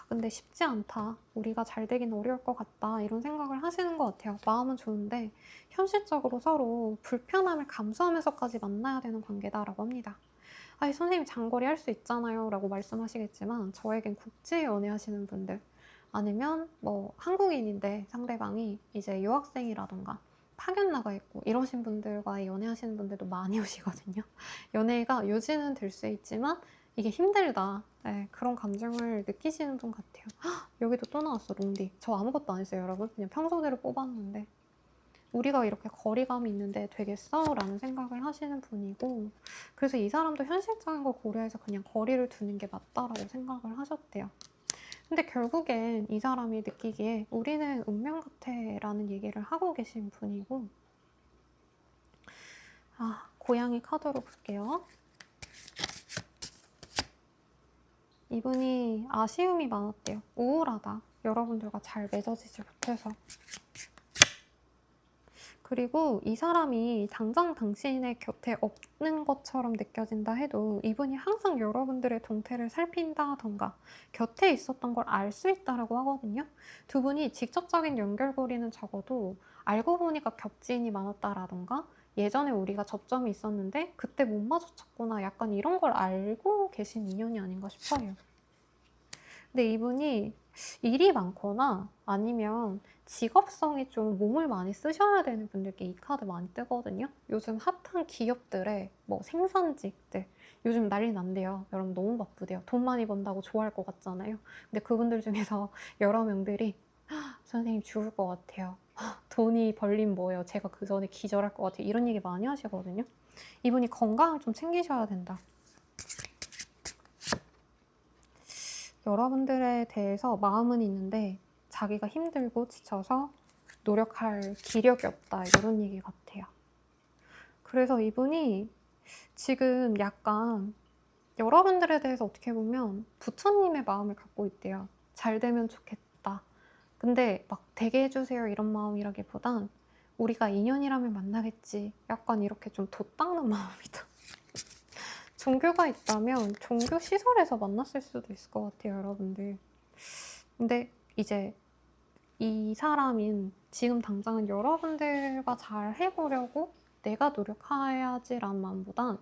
근데 쉽지 않다. 우리가 잘 되긴 어려울 것 같다. 이런 생각을 하시는 것 같아요. 마음은 좋은데 현실적으로 서로 불편함을 감수하면서까지 만나야 되는 관계다라고 합니다. 아니 선생님 장거리 할 수 있잖아요 라고 말씀하시겠지만 저에겐 국제 연애하시는 분들 아니면 뭐 한국인인데 상대방이 이제 유학생이라던가 파견 나가 있고 이러신 분들과 연애하시는 분들도 많이 오시거든요. 연애가 유지는 될 수 있지만 이게 힘들다. 네, 그런 감정을 느끼시는 분 같아요. 헉, 여기도 또 나왔어, 롱디. 저 아무것도 안 했어요, 여러분. 그냥 평소대로 뽑았는데. 우리가 이렇게 거리감이 있는데 되겠어? 라는 생각을 하시는 분이고 그래서 이 사람도 현실적인 걸 고려해서 그냥 거리를 두는 게 맞다라고 생각을 하셨대요. 근데 결국엔 이 사람이 느끼기에 우리는 운명 같아 라는 얘기를 하고 계신 분이고 고양이 카드로 볼게요. 이분이 아쉬움이 많았대요. 우울하다. 여러분들과 잘 맺어지지 못해서. 그리고 이 사람이 당장 당신의 곁에 없는 것처럼 느껴진다 해도 이분이 항상 여러분들의 동태를 살핀다던가 곁에 있었던 걸 알 수 있다라고 하거든요. 두 분이 직접적인 연결고리는 적어도 알고 보니까 겹지인이 많았다라던가 예전에 우리가 접점이 있었는데 그때 못 마주쳤구나 약간 이런 걸 알고 계신 인연이 아닌가 싶어요. 근데 이분이 일이 많거나 아니면 직업성이 좀 몸을 많이 쓰셔야 되는 분들께 이 카드 많이 뜨거든요. 요즘 핫한 기업들의 뭐 생산직들 요즘 난리 난대요. 여러분 너무 바쁘대요. 돈 많이 번다고 좋아할 것 같잖아요. 근데 그분들 중에서 여러 명들이 선생님 죽을 것 같아요. 돈이 벌림 뭐예요? 제가 그 전에 기절할 것 같아요. 이런 얘기 많이 하시거든요. 이분이 건강을 좀 챙기셔야 된다. 여러분들에 대해서 마음은 있는데 자기가 힘들고 지쳐서 노력할 기력이 없다 이런 얘기 같아요. 그래서 이분이 지금 약간 여러분들에 대해서 어떻게 보면 부처님의 마음을 갖고 있대요. 잘 되면 좋겠다. 근데 막 되게 해주세요 이런 마음이라기보단 우리가 인연이라면 만나겠지. 약간 이렇게 좀 돛닦는 마음이다. 종교가 있다면 종교 시설에서 만났을 수도 있을 것 같아요, 여러분들. 근데 이제 이 사람인 지금 당장은 여러분들과 잘 해보려고 내가 노력해야지라는 마음보단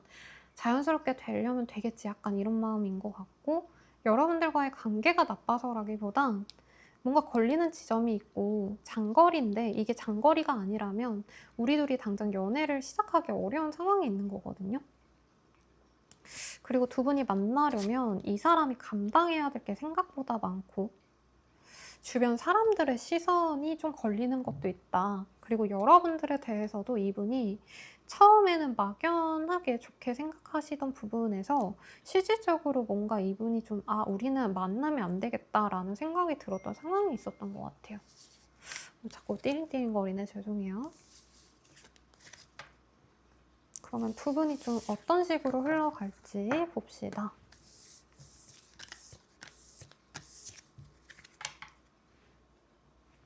자연스럽게 되려면 되겠지 약간 이런 마음인 것 같고 여러분들과의 관계가 나빠서라기보단 뭔가 걸리는 지점이 있고 장거리인데 이게 장거리가 아니라면 우리 둘이 당장 연애를 시작하기 어려운 상황이 있는 거거든요. 그리고 두 분이 만나려면 이 사람이 감당해야 될 게 생각보다 많고 주변 사람들의 시선이 좀 걸리는 것도 있다. 그리고 여러분들에 대해서도 이분이 처음에는 막연하게 좋게 생각하시던 부분에서 실질적으로 뭔가 이분이 좀 우리는 만나면 안 되겠다라는 생각이 들었던 상황이 있었던 것 같아요. 자꾸 띠링띠링거리네. 죄송해요. 그러면 두 분이 좀 어떤 식으로 흘러갈지 봅시다.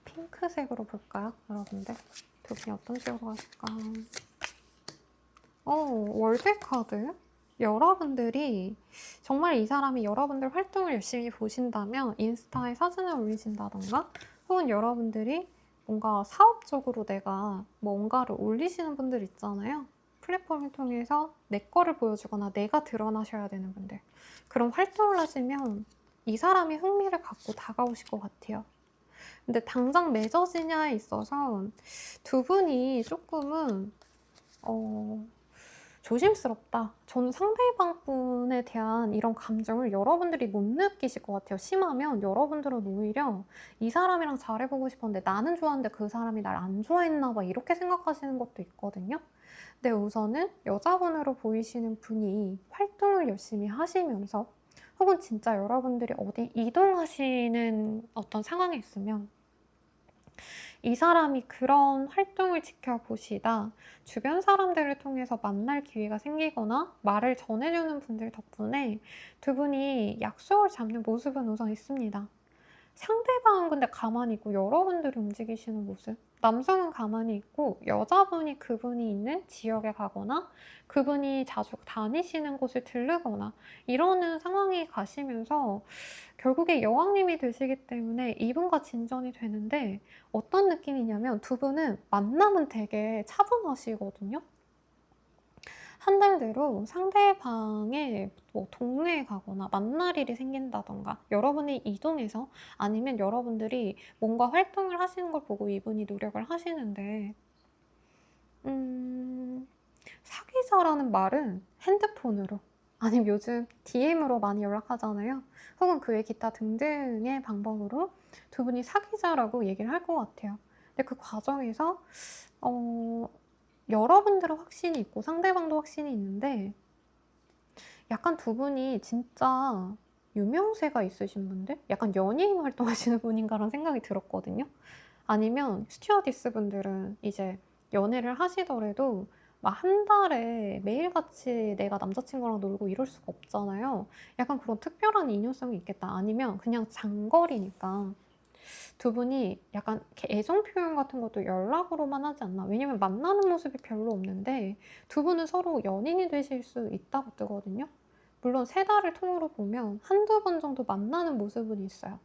핑크색으로 볼까요, 여러분들? 두 분이 어떤 식으로 가실까? 월드 카드. 여러분들이 정말 이 사람이 여러분들 활동을 열심히 보신다면 인스타에 사진을 올리신다던가 혹은 여러분들이 뭔가 사업적으로 내가 뭔가를 올리시는 분들 있잖아요. 플랫폼을 통해서 내 거를 보여주거나 내가 드러나셔야 되는 분들. 그런 활동을 하시면 이 사람이 흥미를 갖고 다가오실 것 같아요. 근데 당장 맺어지냐에 있어서 두 분이 조금은 조심스럽다. 저는 상대방 분에 대한 이런 감정을 여러분들이 못 느끼실 것 같아요. 심하면 여러분들은 오히려 이 사람이랑 잘해보고 싶었는데 나는 좋아하는데 그 사람이 날 안 좋아했나 봐 이렇게 생각하시는 것도 있거든요. 근데 우선은 여자분으로 보이시는 분이 활동을 열심히 하시면서 혹은 진짜 여러분들이 어디 이동하시는 어떤 상황이 있으면 이 사람이 그런 활동을 지켜보시다 주변 사람들을 통해서 만날 기회가 생기거나 말을 전해주는 분들 덕분에 두 분이 약속을 잡는 모습은 우선 있습니다. 상대방은 근데 가만히 있고 여러분들이 움직이시는 모습. 남성은 가만히 있고 여자분이 그분이 있는 지역에 가거나 그분이 자주 다니시는 곳을 들르거나 이러는 상황이 가시면서 결국에 여왕님이 되시기 때문에 이분과 진전이 되는데 어떤 느낌이냐면 두 분은 만남은 되게 차분하시거든요. 한 달대로 상대방의 뭐 동네에 가거나 만날 일이 생긴다던가 여러분이 이동해서 아니면 여러분들이 뭔가 활동을 하시는 걸 보고 이분이 노력을 하시는데 사귀자라는 말은 핸드폰으로 아니면 요즘 DM으로 많이 연락하잖아요. 혹은 그 외 기타 등등의 방법으로 두 분이 사귀자라고 얘기를 할 것 같아요. 근데 그 과정에서 여러분들은 확신이 있고 상대방도 확신이 있는데 약간 두 분이 진짜 유명세가 있으신 분들? 약간 연예인 활동하시는 분인가라는 생각이 들었거든요. 아니면 스튜어디스 분들은 이제 연애를 하시더라도 막 한 달에 매일같이 내가 남자친구랑 놀고 이럴 수가 없잖아요. 약간 그런 특별한 인연성이 있겠다. 아니면 그냥 장거리니까 두 분이 약간 이렇게 애정 표현 같은 것도 연락으로만 하지 않나. 왜냐면 만나는 모습이 별로 없는데 두 분은 서로 연인이 되실 수 있다고 뜨거든요. 물론 세 달을 통으로 보면 한두 번 정도 만나는 모습은 있어요.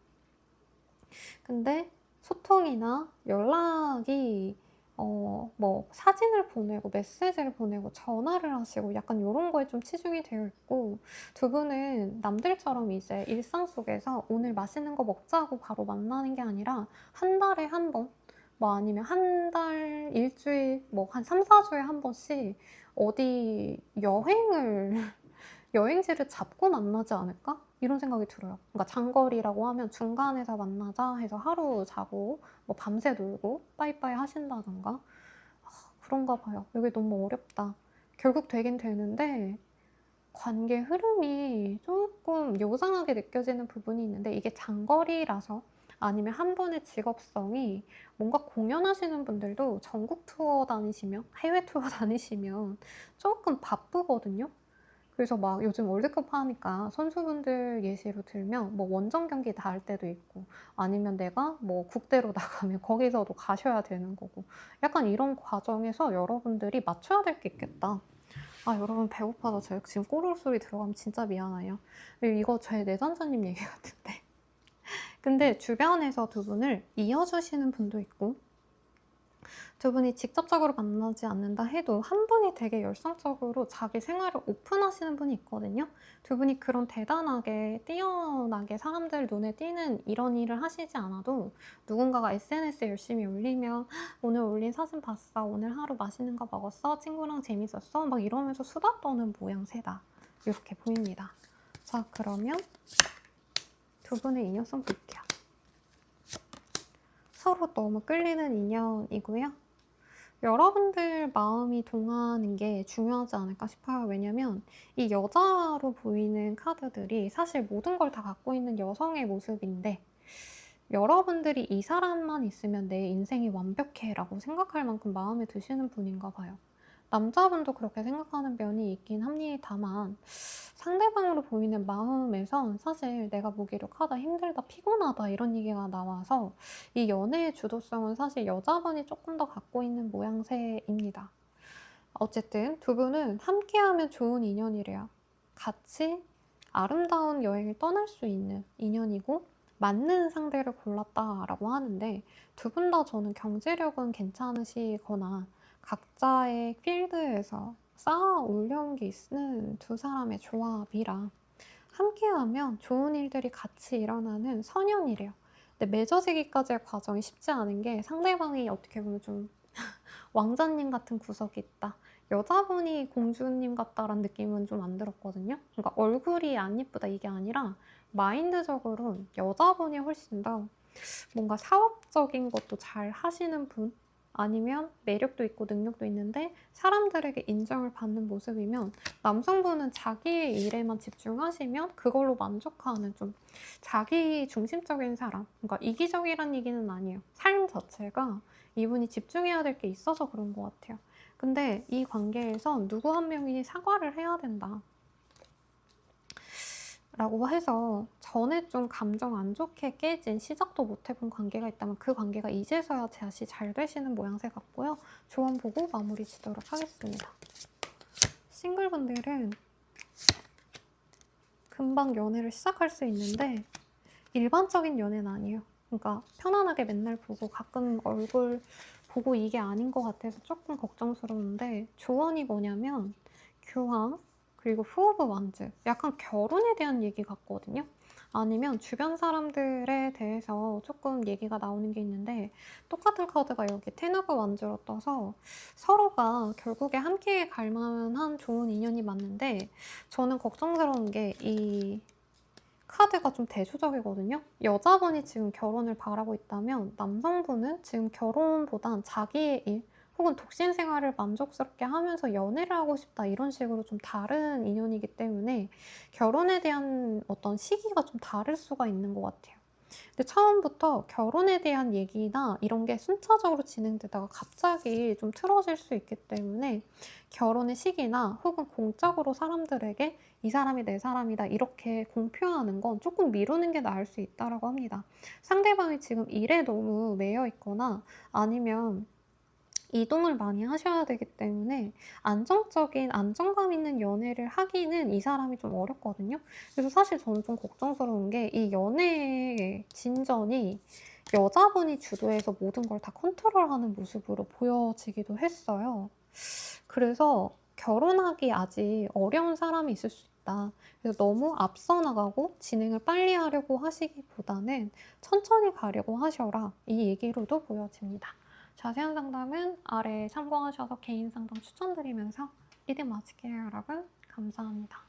근데 소통이나 연락이 뭐 사진을 보내고 메시지를 보내고 전화를 하시고 약간 이런 거에 좀 치중이 되어 있고, 두 분은 남들처럼 이제 일상 속에서 오늘 맛있는 거 먹자고 바로 만나는 게 아니라 한 달에 한 번, 뭐 아니면 한 달, 일주일, 뭐 한 3, 4주에 한 번씩 어디 여행지를 잡고 만나지 않을까? 이런 생각이 들어요. 그러니까 장거리라고 하면 중간에서 만나자 해서 하루 자고 뭐 밤새 놀고 빠이빠이 하신다던가. 그런가 봐요. 이게 너무 어렵다. 결국 되긴 되는데 관계 흐름이 조금 요상하게 느껴지는 부분이 있는데, 이게 장거리라서 아니면 한 번의 직업성이 뭔가 공연하시는 분들도 전국 투어 다니시면, 해외 투어 다니시면 조금 바쁘거든요. 그래서 막 요즘 월드컵 하니까 선수분들 예시로 들면 뭐 원정 경기 다 할 때도 있고, 아니면 내가 뭐 국대로 나가면 거기서도 가셔야 되는 거고, 약간 이런 과정에서 여러분들이 맞춰야 될 게 있겠다. 아, 여러분 배고파서 제가 지금 꼬르륵 소리 들어가면 진짜 미안해요. 이거 제 내담자님 얘기 같은데. 근데 주변에서 두 분을 이어주시는 분도 있고, 두 분이 직접적으로 만나지 않는다 해도 한 분이 되게 열성적으로 자기 생활을 오픈하시는 분이 있거든요. 두 분이 그런 대단하게 뛰어나게 사람들 눈에 띄는 이런 일을 하시지 않아도 누군가가 SNS에 열심히 올리면 오늘 올린 사진 봤어, 오늘 하루 맛있는 거 먹었어, 친구랑 재밌었어, 막 이러면서 수다 떠는 모양새다. 이렇게 보입니다. 자, 그러면 두 분의 인연성 볼게요. 서로 너무 끌리는 인연이고요. 여러분들 마음이 동하는 게 중요하지 않을까 싶어요. 왜냐면 이 여자로 보이는 카드들이 사실 모든 걸 다 갖고 있는 여성의 모습인데, 여러분들이 이 사람만 있으면 내 인생이 완벽해 라고 생각할 만큼 마음에 드시는 분인가 봐요. 남자분도 그렇게 생각하는 면이 있긴 합니다만, 상대방으로 보이는 마음에선 사실 내가 무기력하다, 힘들다, 피곤하다 이런 얘기가 나와서 이 연애의 주도성은 사실 여자분이 조금 더 갖고 있는 모양새입니다. 어쨌든 두 분은 함께하면 좋은 인연이래요. 같이 아름다운 여행을 떠날 수 있는 인연이고 맞는 상대를 골랐다라고 하는데, 두 분 다 저는 경제력은 괜찮으시거나 각자의 필드에서 쌓아 올려온 게 있는 두 사람의 조합이라 함께하면 좋은 일들이 같이 일어나는 선연이래요. 근데 맺어지기까지의 과정이 쉽지 않은 게, 상대방이 어떻게 보면 좀 왕자님 같은 구석이 있다, 여자분이 공주님 같다라는 느낌은 좀 안 들었거든요. 그러니까 얼굴이 안 예쁘다 이게 아니라 마인드적으로 여자분이 훨씬 더 뭔가 사업적인 것도 잘 하시는 분, 아니면 매력도 있고 능력도 있는데 사람들에게 인정을 받는 모습이면, 남성분은 자기의 일에만 집중하시면 그걸로 만족하는 좀 자기 중심적인 사람. 그러니까 이기적이란 얘기는 아니에요. 삶 자체가 이분이 집중해야 될 게 있어서 그런 것 같아요. 근데 이 관계에선 누구 한 명이 사과를 해야 된다 라고 해서 전에 좀 감정 안 좋게 깨진, 시작도 못 해본 관계가 있다면 그 관계가 이제서야 다시 잘 되시는 모양새 같고요. 조언 보고 마무리 짓도록 하겠습니다. 싱글분들은 금방 연애를 시작할 수 있는데 일반적인 연애는 아니에요. 그러니까 편안하게 맨날 보고 가끔 얼굴 보고 이게 아닌 것 같아서 조금 걱정스러운데, 조언이 뭐냐면 교황, 그리고 후오브 완즈, 약간 결혼에 대한 얘기 같거든요. 아니면 주변 사람들에 대해서 조금 얘기가 나오는 게 있는데, 똑같은 카드가 여기 텐 오브 완즈로 떠서 서로가 결국에 함께 갈 만한 좋은 인연이 맞는데, 저는 걱정스러운 게 이 카드가 좀 대조적이거든요. 여자분이 지금 결혼을 바라고 있다면 남성분은 지금 결혼보단 자기의 일 혹은 독신 생활을 만족스럽게 하면서 연애를 하고 싶다, 이런 식으로 좀 다른 인연이기 때문에 결혼에 대한 어떤 시기가 좀 다를 수가 있는 것 같아요. 근데 처음부터 결혼에 대한 얘기나 이런 게 순차적으로 진행되다가 갑자기 좀 틀어질 수 있기 때문에 결혼의 시기나 혹은 공적으로 사람들에게 이 사람이 내 사람이다 이렇게 공표하는 건 조금 미루는 게 나을 수 있다고 합니다. 상대방이 지금 일에 너무 매여 있거나 아니면 이동을 많이 하셔야 되기 때문에 안정적인 안정감 있는 연애를 하기는 이 사람이 좀 어렵거든요. 그래서 사실 저는 좀 걱정스러운 게 이 연애의 진전이 여자분이 주도해서 모든 걸 다 컨트롤하는 모습으로 보여지기도 했어요. 그래서 결혼하기 아직 어려운 사람이 있을 수 있다. 그래서 너무 앞서 나가고 진행을 빨리 하려고 하시기보다는 천천히 가려고 하셔라. 이 얘기로도 보여집니다. 자세한 상담은 아래 참고하셔서 개인 상담 추천드리면서 리딩 마칠게요, 여러분. 감사합니다.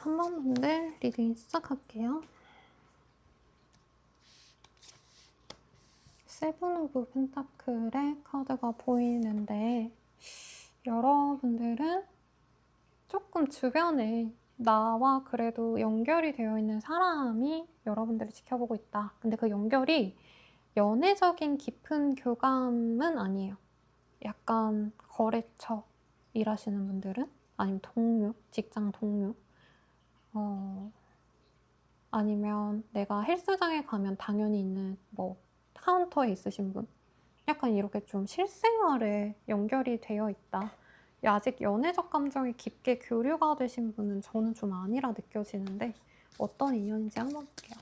3번 분들 리딩 시작할게요. 세븐 오브 펜타클의 카드가 보이는데 여러분들은 조금 주변에 나와 그래도 연결이 되어 있는 사람이 여러분들을 지켜보고 있다. 근데 그 연결이 연애적인 깊은 교감은 아니에요. 약간 거래처 일하시는 분들은 아니면 동료, 직장 동료 아니면 내가 헬스장에 가면 당연히 있는 뭐 카운터에 있으신 분 약간 이렇게 좀 실생활에 연결이 되어 있다. 아직 연애적 감정이 깊게 교류가 되신 분은 저는 좀 아니라 느껴지는데 어떤 인연인지 한번 볼게요.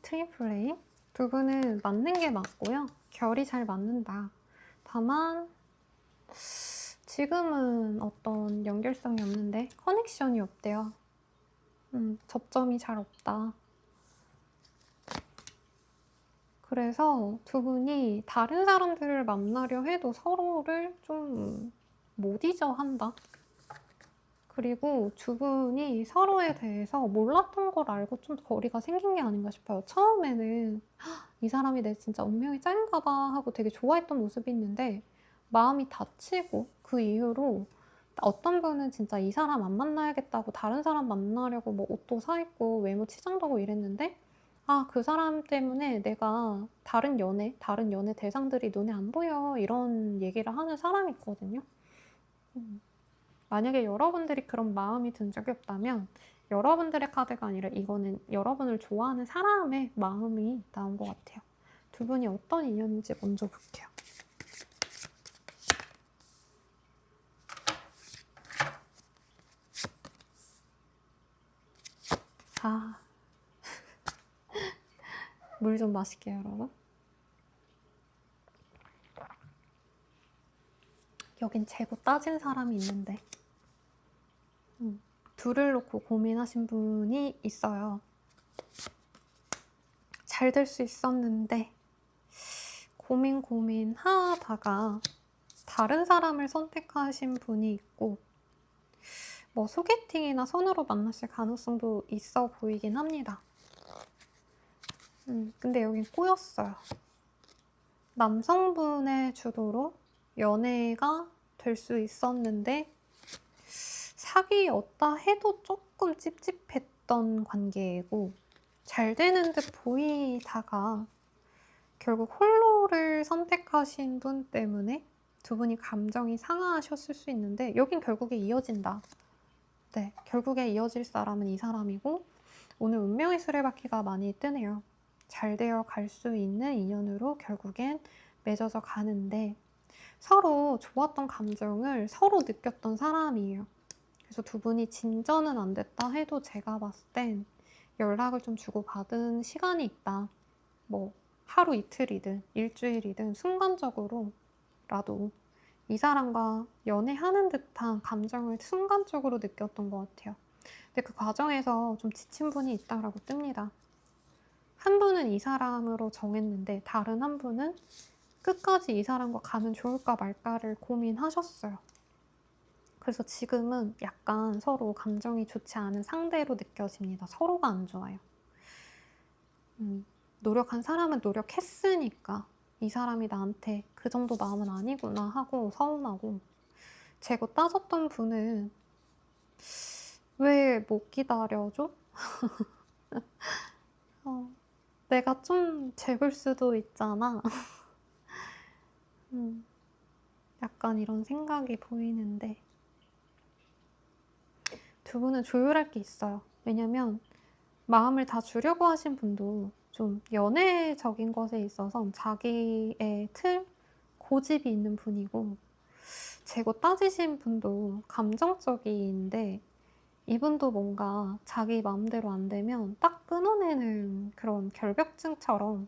트리플레이 두 분은 맞는 게 맞고요. 결이 잘 맞는다. 다만 지금은 어떤 연결성이 없는데 커넥션이 없대요. 접점이 잘 없다. 그래서 두 분이 다른 사람들을 만나려 해도 서로를 좀 못 잊어 한다. 그리고 두 분이 서로에 대해서 몰랐던 걸 알고 좀 거리가 생긴 게 아닌가 싶어요. 처음에는 이 사람이 내 진짜 운명의 짝인가 봐 하고 되게 좋아했던 모습이 있는데 마음이 다치고 그 이후로 어떤 분은 진짜 이 사람 안 만나야겠다고 다른 사람 만나려고 뭐 옷도 사입고 외모 치장도 하고 이랬는데 그 사람 때문에 내가 다른 연애 대상들이 눈에 안 보여 이런 얘기를 하는 사람이 있거든요. 만약에 여러분들이 그런 마음이 든 적이 없다면 여러분들의 카드가 아니라 이거는 여러분을 좋아하는 사람의 마음이 나온 것 같아요. 두 분이 어떤 인연인지 먼저 볼게요. 물 좀 마실게요, 여러분. 여긴 재고 따진 사람이 있는데 둘을 놓고 고민하신 분이 있어요. 잘 될 수 있었는데 고민하다가 다른 사람을 선택하신 분이 있고 뭐 소개팅이나 선으로 만났을 가능성도 있어 보이긴 합니다. 근데 여긴 꼬였어요. 남성분의 주도로 연애가 될 수 있었는데 사귀었다 해도 조금 찝찝했던 관계이고 잘 되는 듯 보이다가 결국 홀로를 선택하신 분 때문에 두 분이 감정이 상하셨을 수 있는데 여긴 결국에 이어진다. 네, 결국에 이어질 사람은 이 사람이고 오늘 운명의 수레바퀴가 많이 뜨네요. 잘 되어 갈 수 있는 인연으로 결국엔 맺어져 가는데 서로 좋았던 감정을 서로 느꼈던 사람이에요. 그래서 두 분이 진전은 안 됐다 해도 제가 봤을 땐 연락을 좀 주고받은 시간이 있다. 뭐 하루 이틀이든 일주일이든 순간적으로라도 이 사람과 연애하는 듯한 감정을 순간적으로 느꼈던 것 같아요. 근데 그 과정에서 좀 지친 분이 있다라고 뜹니다. 한 분은 이 사람으로 정했는데 다른 한 분은 끝까지 이 사람과 가면 좋을까 말까를 고민하셨어요. 그래서 지금은 약간 서로 감정이 좋지 않은 상대로 느껴집니다. 서로가 안 좋아요. 노력한 사람은 노력했으니까 이 사람이 나한테 그 정도 마음은 아니구나 하고 서운하고 재고 따졌던 분은 왜 못 기다려줘? 내가 좀 재볼 수도 있잖아. 약간 이런 생각이 보이는데 두 분은 조율할 게 있어요. 왜냐면 마음을 다 주려고 하신 분도 좀 연애적인 것에 있어서 자기의 틀, 고집이 있는 분이고 재고 따지신 분도 감정적인데 이분도 뭔가 자기 마음대로 안 되면 딱 끊어내는 그런 결벽증처럼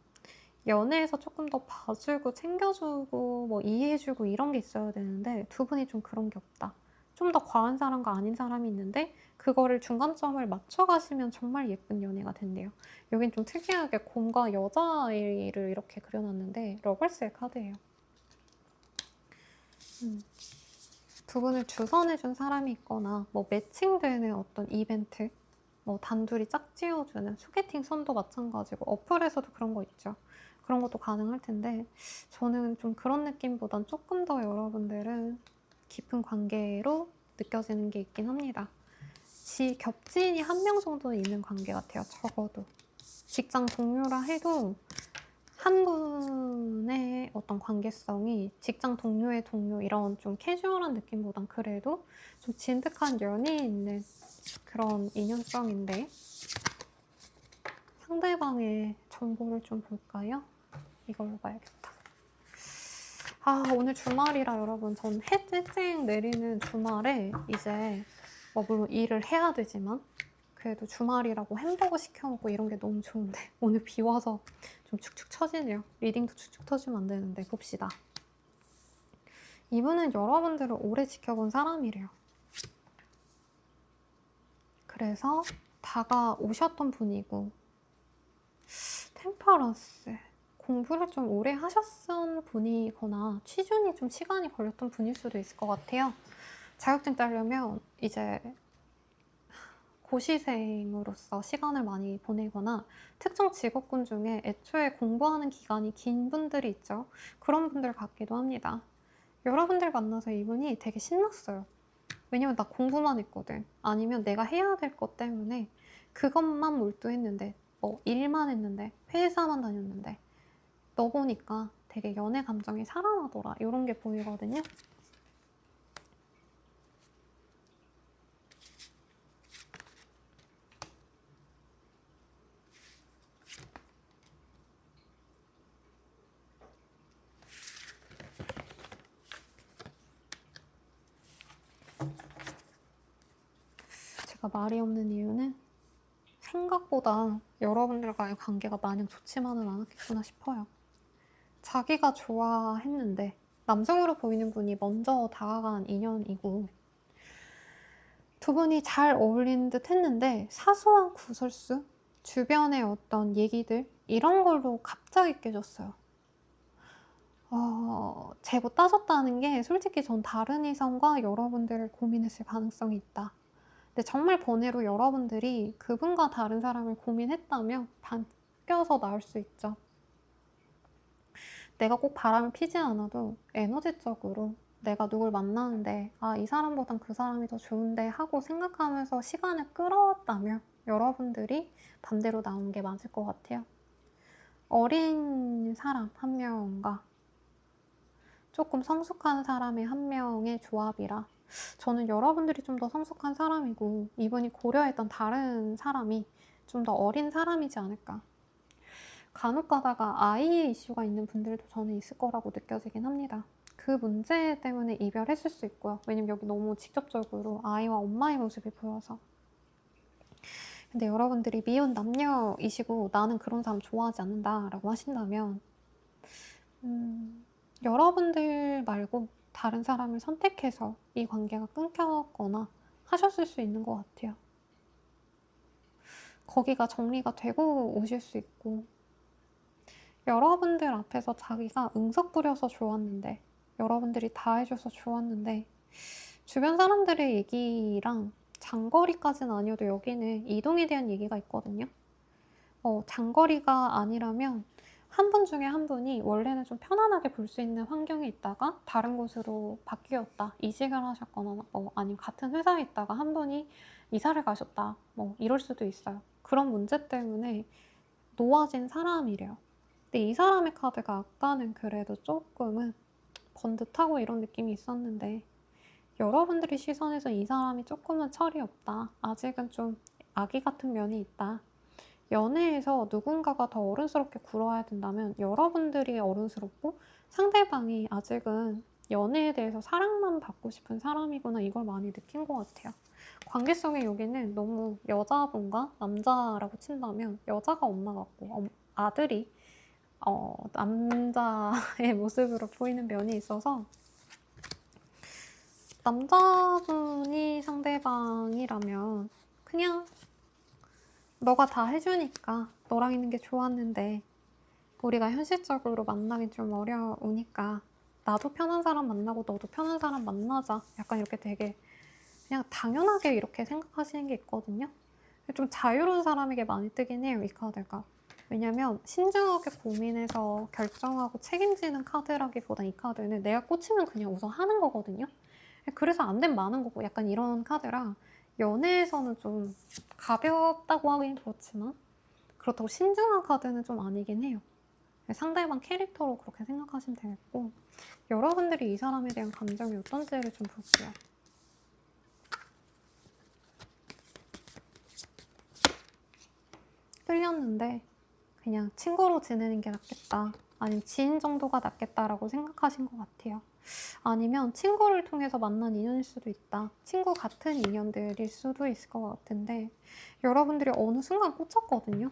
연애에서 조금 더 봐주고 챙겨주고 뭐 이해해주고 이런 게 있어야 되는데 두 분이 좀 그런 게 없다. 좀 더 과한 사람과 아닌 사람이 있는데 그거를 중간점을 맞춰가시면 정말 예쁜 연애가 된대요. 여긴 좀 특이하게 곰과 여자애를 이렇게 그려놨는데 러벌스의 카드예요. 두 분을 주선해준 사람이 있거나 뭐 매칭되는 어떤 이벤트, 뭐 단둘이 짝지어주는 소개팅 선도 마찬가지고 어플에서도 그런 거 있죠. 그런 것도 가능할 텐데 저는 좀 그런 느낌보단 조금 더 여러분들은 깊은 관계로 느껴지는 게 있긴 합니다. 겹지인이 한 명 정도는 있는 관계 같아요. 적어도. 직장 동료라 해도 한 분의 어떤 관계성이 직장 동료의 동료 이런 좀 캐주얼한 느낌보단 그래도 좀 진득한 연이 있는 그런 인연성인데 상대방의 정보를 좀 볼까요? 이걸로 봐야겠다. 오늘 주말이라 여러분 전 해 쨍쨍 내리는 주말에 이제 물론 일을 해야 되지만 그래도 주말이라고 햄버거 시켜 먹고 이런 게 너무 좋은데 오늘 비 와서 좀 축축 처지네요. 리딩도 축축 터지면 안 되는데 봅시다. 이분은 여러분들을 오래 지켜본 사람이래요. 그래서 다가오셨던 분이고 템퍼런스 공부를 좀 오래 하셨던 분이거나 취준이 좀 시간이 걸렸던 분일 수도 있을 것 같아요. 자격증 따려면 이제 고시생으로서 시간을 많이 보내거나 특정 직업군 중에 애초에 공부하는 기간이 긴 분들이 있죠. 그런 분들 같기도 합니다. 여러분들 만나서 이분이 되게 신났어요. 왜냐면 나 공부만 했거든. 아니면 내가 해야 될 것 때문에 그것만 몰두했는데 일만 했는데 회사만 다녔는데 너 보니까 되게 연애 감정이 살아나더라. 이런 게 보이거든요. 제가 말이 없는 이유는 생각보다 여러분들과의 관계가 마냥 좋지만은 않았겠구나 싶어요. 자기가 좋아했는데 남성으로 보이는 분이 먼저 다가간 인연이고 두 분이 잘 어울리는 듯 했는데 사소한 구설수, 주변의 어떤 얘기들 이런 걸로 갑자기 깨졌어요. 재고 따졌다는 게 솔직히 전 다른 이성과 여러분들을 고민했을 가능성이 있다. 근데 정말 번외로 여러분들이 그분과 다른 사람을 고민했다면 바뀌어서 나올 수 있죠. 내가 꼭 바람을 피지 않아도 에너지적으로 내가 누굴 만나는데 이 사람보단 그 사람이 더 좋은데 하고 생각하면서 시간을 끌어왔다면 여러분들이 반대로 나온 게 맞을 것 같아요. 어린 사람 한 명과 조금 성숙한 사람의 한 명의 조합이라 저는 여러분들이 좀 더 성숙한 사람이고 이분이 고려했던 다른 사람이 좀 더 어린 사람이지 않을까. 간혹 가다가 아이의 이슈가 있는 분들도 저는 있을 거라고 느껴지긴 합니다. 그 문제 때문에 이별했을 수 있고요. 왜냐면 여기 너무 직접적으로 아이와 엄마의 모습이 보여서. 근데 여러분들이 미혼 남녀이시고 나는 그런 사람 좋아하지 않는다 라고 하신다면 여러분들 말고 다른 사람을 선택해서 이 관계가 끊겼거나 하셨을 수 있는 것 같아요. 거기가 정리가 되고 오실 수 있고 여러분들 앞에서 자기가 응석 부려서 좋았는데 여러분들이 다 해줘서 좋았는데 주변 사람들의 얘기랑 장거리까지는 아니어도 여기는 이동에 대한 얘기가 있거든요. 장거리가 아니라면 한 분 중에 한 분이 원래는 좀 편안하게 볼 수 있는 환경에 있다가 다른 곳으로 바뀌었다. 이직을 하셨거나 아니면 같은 회사에 있다가 한 분이 이사를 가셨다. 이럴 수도 있어요. 그런 문제 때문에 놓아진 사람이래요. 근데 이 사람의 카드가 아까는 그래도 조금은 번듯하고 이런 느낌이 있었는데 여러분들의 시선에서 이 사람이 조금은 철이 없다. 아직은 좀 아기 같은 면이 있다. 연애에서 누군가가 더 어른스럽게 굴어야 된다면 여러분들이 어른스럽고 상대방이 아직은 연애에 대해서 사랑만 받고 싶은 사람이구나 이걸 많이 느낀 것 같아요. 관계성의 여기는 너무 여자분과 남자라고 친다면 여자가 엄마 같고 아들이 남자의 모습으로 보이는 면이 있어서 남자분이 상대방이라면 그냥 너가 다 해주니까 너랑 있는 게 좋았는데 우리가 현실적으로 만나기 좀 어려우니까 나도 편한 사람 만나고 너도 편한 사람 만나자. 약간 이렇게 되게 그냥 당연하게 이렇게 생각하시는 게 있거든요. 좀 자유로운 사람에게 많이 뜨긴 해요, 이 카드가. 왜냐면 신중하게 고민해서 결정하고 책임지는 카드라기보다 이 카드는 내가 꽂히면 그냥 우선 하는 거거든요. 그래서 안 되면 많은 거고 약간 이런 카드라 연애에서는 좀 가볍다고 하긴 그렇지만 그렇다고 신중한 카드는 좀 아니긴 해요. 상대방 캐릭터로 그렇게 생각하시면 되겠고 여러분들이 이 사람에 대한 감정이 어떤지를 좀 볼게요. 끌렸는데 그냥 친구로 지내는 게 낫겠다. 아니면 지인 정도가 낫겠다라고 생각하신 것 같아요. 아니면 친구를 통해서 만난 인연일 수도 있다. 친구 같은 인연들일 수도 있을 것 같은데 여러분들이 어느 순간 꽂혔거든요.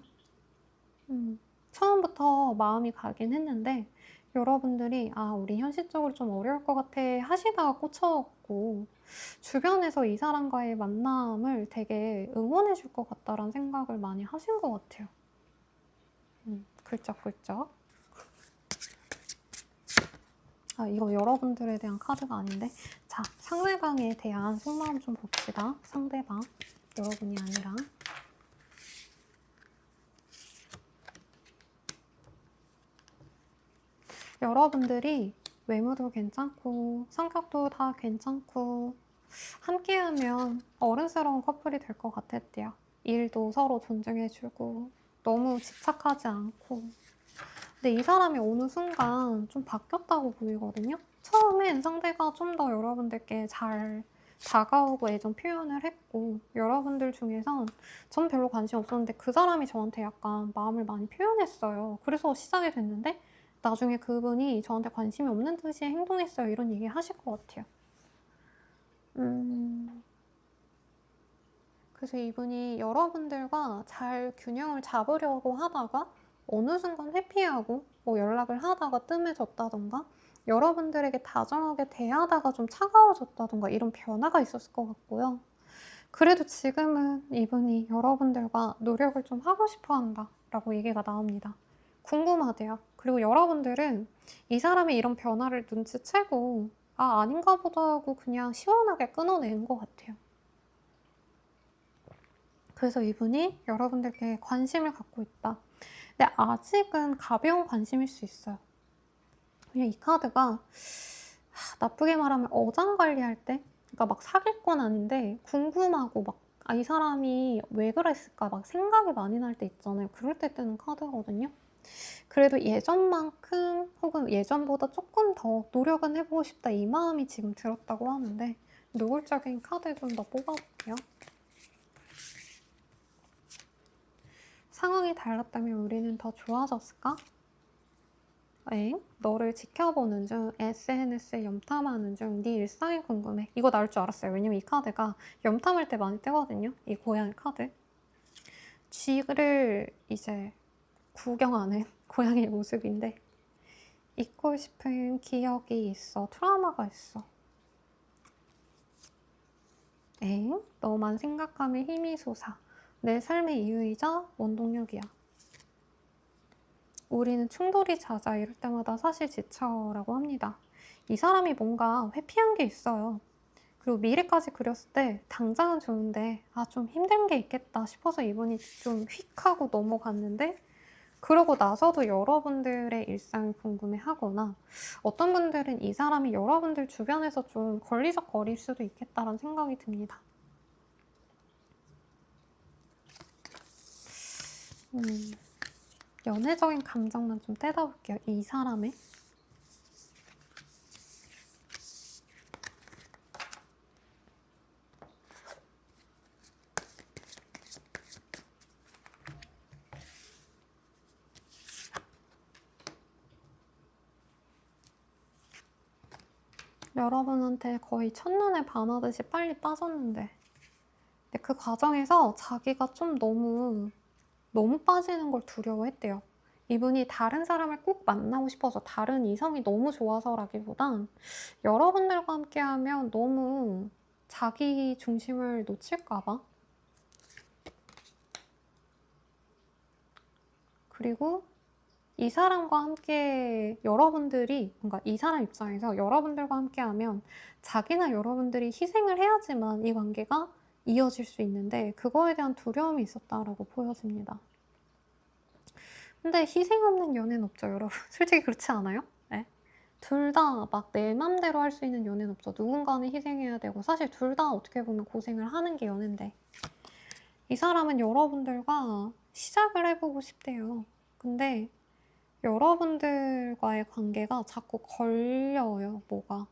처음부터 마음이 가긴 했는데 여러분들이 아 우리 현실적으로 좀 어려울 것 같아 하시다가 꽂혀갖고 주변에서 이 사람과의 만남을 되게 응원해 줄 것 같다라는 생각을 많이 하신 것 같아요. 글쩍글쩍. 아, 이거 여러분들에 대한 카드가 아닌데. 자, 상대방에 대한 속마음 좀 봅시다. 상대방. 여러분이 아니라. 여러분들이 외모도 괜찮고 성격도 다 괜찮고 함께하면 어른스러운 커플이 될 것 같았대요. 일도 서로 존중해주고 너무 집착하지 않고. 근데 이 사람이 어느 순간 좀 바뀌었다고 보이거든요. 처음엔 상대가 좀 더 여러분들께 잘 다가오고 애정 표현을 했고 여러분들 중에선 전 별로 관심 없었는데 그 사람이 저한테 약간 마음을 많이 표현했어요. 그래서 시작이 됐는데 나중에 그분이 저한테 관심이 없는 듯이 행동했어요. 이런 얘기 하실 것 같아요. 그래서 이분이 여러분들과 잘 균형을 잡으려고 하다가 어느 순간 회피하고 뭐 연락을 하다가 뜸해졌다던가 여러분들에게 다정하게 대하다가 좀 차가워졌다던가 이런 변화가 있었을 것 같고요. 그래도 지금은 이분이 여러분들과 노력을 좀 하고 싶어 한다 라고 얘기가 나옵니다. 궁금하대요. 그리고 여러분들은 이 사람의 이런 변화를 눈치채고 아 아닌가 보다 하고 그냥 시원하게 끊어낸 것 같아요. 그래서 이분이 여러분들께 관심을 갖고 있다. 근데 아직은 가벼운 관심일 수 있어요. 그냥 이 카드가 나쁘게 말하면 어장관리할 때 그러니까 막 사귈 건 아닌데 궁금하고 막 이 사람이 왜 그랬을까 막 생각이 많이 날 때 있잖아요. 그럴 때 뜨는 카드거든요. 그래도 예전만큼 혹은 예전보다 조금 더 노력은 해보고 싶다 이 마음이 지금 들었다고 하는데 노골적인 카드 좀 더 뽑아볼게요. 상황이 달랐다면 우리는 더 좋아졌을까? 엥? 너를 지켜보는 중, SNS에 염탐하는 중, 네 일상이 궁금해. 이거 나올 줄 알았어요. 왜냐면 이 카드가 염탐할 때 많이 뜨거든요. 이 고양이 카드. 쥐를 이제 구경하는 고양이의 모습인데 잊고 싶은 기억이 있어. 트라우마가 있어. 엥? 너만 생각하면 힘이 솟아. 내 삶의 이유이자 원동력이야. 우리는 충돌이 잦아 이럴 때마다 사실 지쳐라고 합니다. 이 사람이 뭔가 회피한 게 있어요. 그리고 미래까지 그렸을 때 당장은 좋은데 아 좀 힘든 게 있겠다 싶어서 이분이 좀 휙 하고 넘어갔는데 그러고 나서도 여러분들의 일상을 궁금해하거나 어떤 분들은 이 사람이 여러분들 주변에서 좀 걸리적거릴 수도 있겠다라는 생각이 듭니다. 연애적인 감정만 좀 떼다볼게요. 이 사람의. 여러분한테 거의 첫눈에 반하듯이 빨리 빠졌는데 근데 그 과정에서 자기가 좀 너무 빠지는 걸 두려워했대요. 이분이 다른 사람을 꼭 만나고 싶어서 다른 이성이 너무 좋아서라기보단 여러분들과 함께하면 너무 자기 중심을 놓칠까봐 그리고 이 사람과 함께 여러분들이, 뭔가 이 사람 입장에서 여러분들과 함께 하면 자기나 여러분들이 희생을 해야지만 이 관계가 이어질 수 있는데 그거에 대한 두려움이 있었다라고 보여집니다. 근데 희생 없는 연애는 없죠, 여러분. 솔직히 그렇지 않아요? 네? 둘 다 막 내 맘대로 할 수 있는 연애는 없죠. 누군가는 희생해야 되고 사실 둘 다 어떻게 보면 고생을 하는 게 연애인데 이 사람은 여러분들과 시작을 해보고 싶대요. 근데 여러분들과의 관계가 자꾸 걸려요, 뭐가.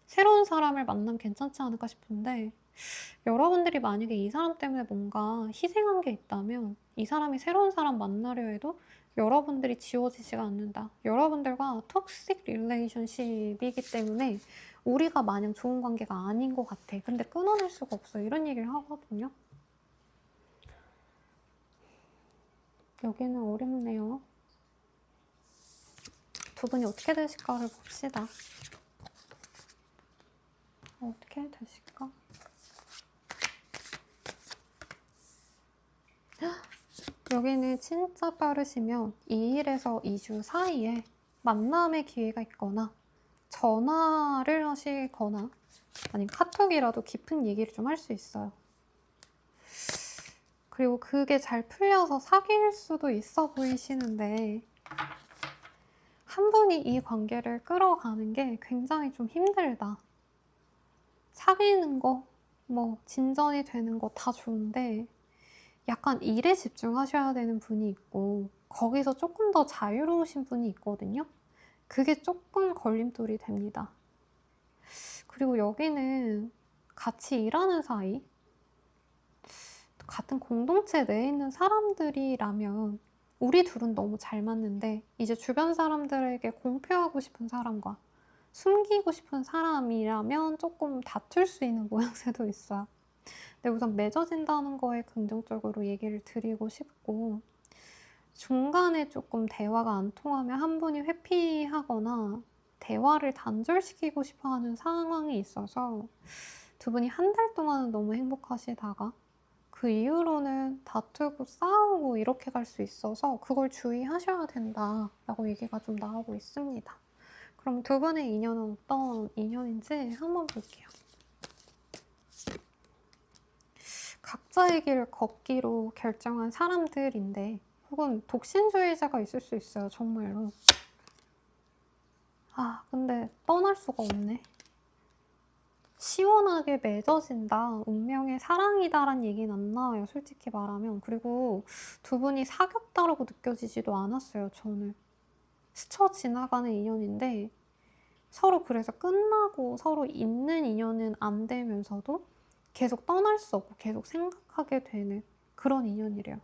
새로운 사람을 만나면 괜찮지 않을까 싶은데 여러분들이 만약에 이 사람 때문에 뭔가 희생한 게 있다면 이 사람이 새로운 사람 만나려 해도 여러분들이 지워지지가 않는다. 여러분들과 톡식 릴레이션십이기 때문에 우리가 마냥 좋은 관계가 아닌 것 같아. 근데 끊어낼 수가 없어. 이런 얘기를 하거든요. 여기는 어렵네요. 두 분이 어떻게 되실까를 봅시다. 어떻게 되실까? 여기는 진짜 빠르시면 2일에서 2주 사이에 만남의 기회가 있거나 전화를 하시거나 아니면 카톡이라도 깊은 얘기를 좀 할 수 있어요. 그리고 그게 잘 풀려서 사귈 수도 있어 보이시는데 한 분이 이 관계를 끌어가는 게 굉장히 좀 힘들다. 사귀는 거, 뭐 진전이 되는 거 다 좋은데 약간 일에 집중하셔야 되는 분이 있고 거기서 조금 더 자유로우신 분이 있거든요. 그게 조금 걸림돌이 됩니다. 그리고 여기는 같이 일하는 사이, 같은 공동체 내에 있는 사람들이라면 우리 둘은 너무 잘 맞는데 이제 주변 사람들에게 공표하고 싶은 사람과 숨기고 싶은 사람이라면 조금 다툴 수 있는 모양새도 있어요. 근데 우선 맺어진다는 거에 긍정적으로 얘기를 드리고 싶고 중간에 조금 대화가 안 통하면 한 분이 회피하거나 대화를 단절시키고 싶어하는 상황이 있어서 두 분이 한 달 동안은 너무 행복하시다가 그 이후로는 다투고 싸우고 이렇게 갈 수 있어서 그걸 주의하셔야 된다라고 얘기가 좀 나오고 있습니다. 그럼 두 분의 인연은 어떤 인연인지 한번 볼게요. 각자의 길을 걷기로 결정한 사람들인데 혹은 독신주의자가 있을 수 있어요, 정말로. 아, 근데 떠날 수가 없네. 시원하게 맺어진다, 운명의 사랑이다란 얘기는 안 나와요, 솔직히 말하면. 그리고 두 분이 사귀었다라고 느껴지지도 않았어요, 저는. 스쳐 지나가는 인연인데 서로 그래서 끝나고 서로 있는 인연은 안 되면서도 계속 떠날 수 없고 계속 생각하게 되는 그런 인연이래요.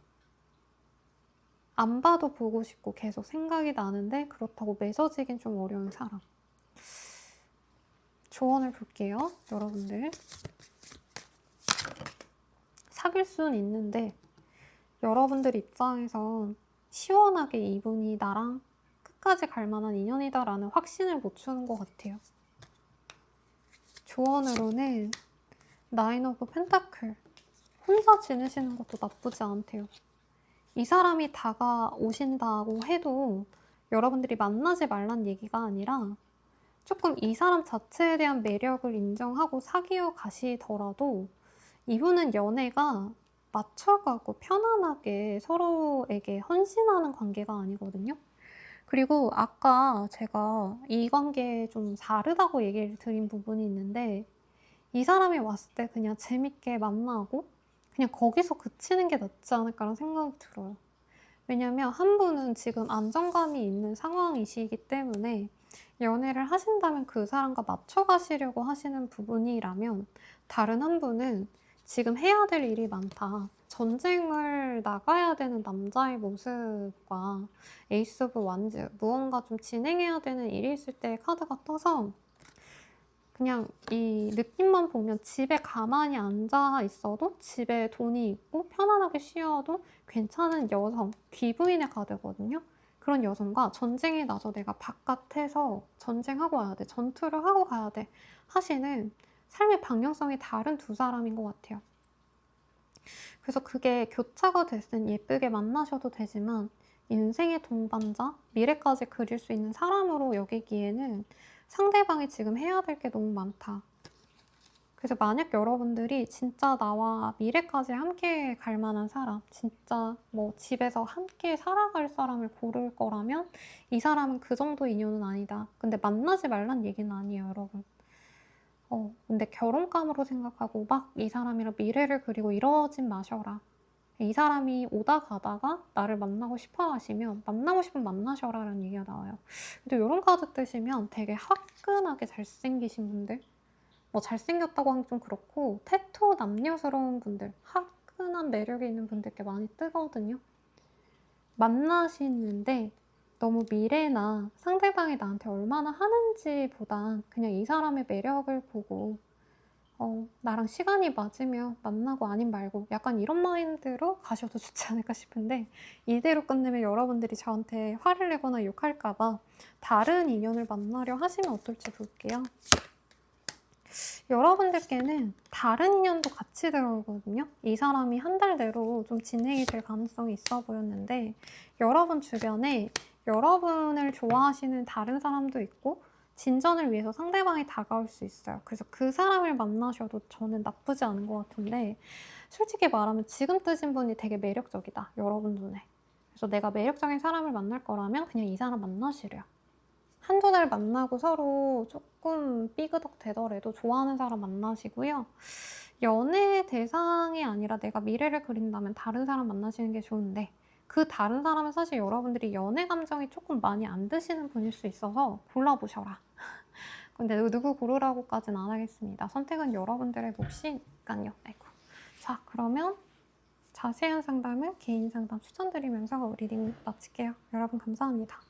안 봐도 보고 싶고 계속 생각이 나는데 그렇다고 맺어지긴 좀 어려운 사람. 조언을 볼게요, 여러분들. 사귈 수는 있는데 여러분들 입장에선 시원하게 이분이 나랑 끝까지 갈 만한 인연이다라는 확신을 못 주는 것 같아요. 조언으로는 나인 오브 펜타클, 혼자 지내시는 것도 나쁘지 않대요. 이 사람이 다가오신다고 해도 여러분들이 만나지 말란 얘기가 아니라 조금 이 사람 자체에 대한 매력을 인정하고 사귀어 가시더라도 이분은 연애가 맞춰가고 편안하게 서로에게 헌신하는 관계가 아니거든요. 그리고 아까 제가 이 관계에 좀 다르다고 얘기를 드린 부분이 있는데 이 사람이 왔을 때 그냥 재밌게 만나고 그냥 거기서 그치는 게 낫지 않을까라는 생각이 들어요. 왜냐면 한 분은 지금 안정감이 있는 상황이시기 때문에 연애를 하신다면 그 사람과 맞춰가시려고 하시는 부분이라면 다른 한 분은 지금 해야 될 일이 많다. 전쟁을 나가야 되는 남자의 모습과 에이스 오브 완즈, 무언가 좀 진행해야 되는 일이 있을 때 카드가 떠서 그냥 이 느낌만 보면 집에 가만히 앉아 있어도 집에 돈이 있고 편안하게 쉬어도 괜찮은 여성, 귀부인의 카드거든요. 그런 여성과 전쟁이 나서 내가 바깥에서 전쟁하고 와야 돼, 전투를 하고 가야 돼 하시는 삶의 방향성이 다른 두 사람인 것 같아요. 그래서 그게 교차가 됐을 땐 예쁘게 만나셔도 되지만 인생의 동반자, 미래까지 그릴 수 있는 사람으로 여기기에는 상대방이 지금 해야 될 게 너무 많다. 그래서 만약 여러분들이 진짜 나와 미래까지 함께 갈 만한 사람, 진짜 뭐 집에서 함께 살아갈 사람을 고를 거라면 이 사람은 그 정도 인연은 아니다. 근데 만나지 말란 얘기는 아니에요, 여러분. 근데 결혼감으로 생각하고 막 이 사람이랑 미래를 그리고 이러진 마셔라. 이 사람이 오다 가다가 나를 만나고 싶어 하시면 만나고 싶으면 만나셔라라는 얘기가 나와요. 근데 이런 카드 뜨시면 되게 화끈하게 잘생기신 분들, 뭐 잘생겼다고 하면 좀 그렇고 태토 남녀스러운 분들, 화끈한 매력이 있는 분들께 많이 뜨거든요. 만나시는데 너무 미래나 상대방이 나한테 얼마나 하는지보단 그냥 이 사람의 매력을 보고 나랑 시간이 맞으면 만나고 아님 말고 약간 이런 마인드로 가셔도 좋지 않을까 싶은데 이대로 끝내면 여러분들이 저한테 화를 내거나 욕할까 봐 다른 인연을 만나려 하시면 어떨지 볼게요. 여러분들께는 다른 인연도 같이 들어오거든요. 이 사람이 한 달 내로 좀 진행이 될 가능성이 있어 보였는데 여러분 주변에 여러분을 좋아하시는 다른 사람도 있고 진전을 위해서 상대방이 다가올 수 있어요. 그래서 그 사람을 만나셔도 저는 나쁘지 않은 것 같은데 솔직히 말하면 지금 뜨신 분이 되게 매력적이다. 여러분 눈에. 그래서 내가 매력적인 사람을 만날 거라면 그냥 이 사람 만나시래요. 한두 달 만나고 서로 조금 삐그덕 되더라도 좋아하는 사람 만나시고요. 연애 대상이 아니라 내가 미래를 그린다면 다른 사람 만나시는 게 좋은데 그 다른 사람은 사실 여러분들이 연애 감정이 조금 많이 안 드시는 분일 수 있어서 골라보셔라. 근데 누구 고르라고까지는 안 하겠습니다. 선택은 여러분들의 몫이니까요. 아이고. 자, 그러면 자세한 상담은 개인 상담 추천드리면서 리딩 마칠게요. 여러분 감사합니다.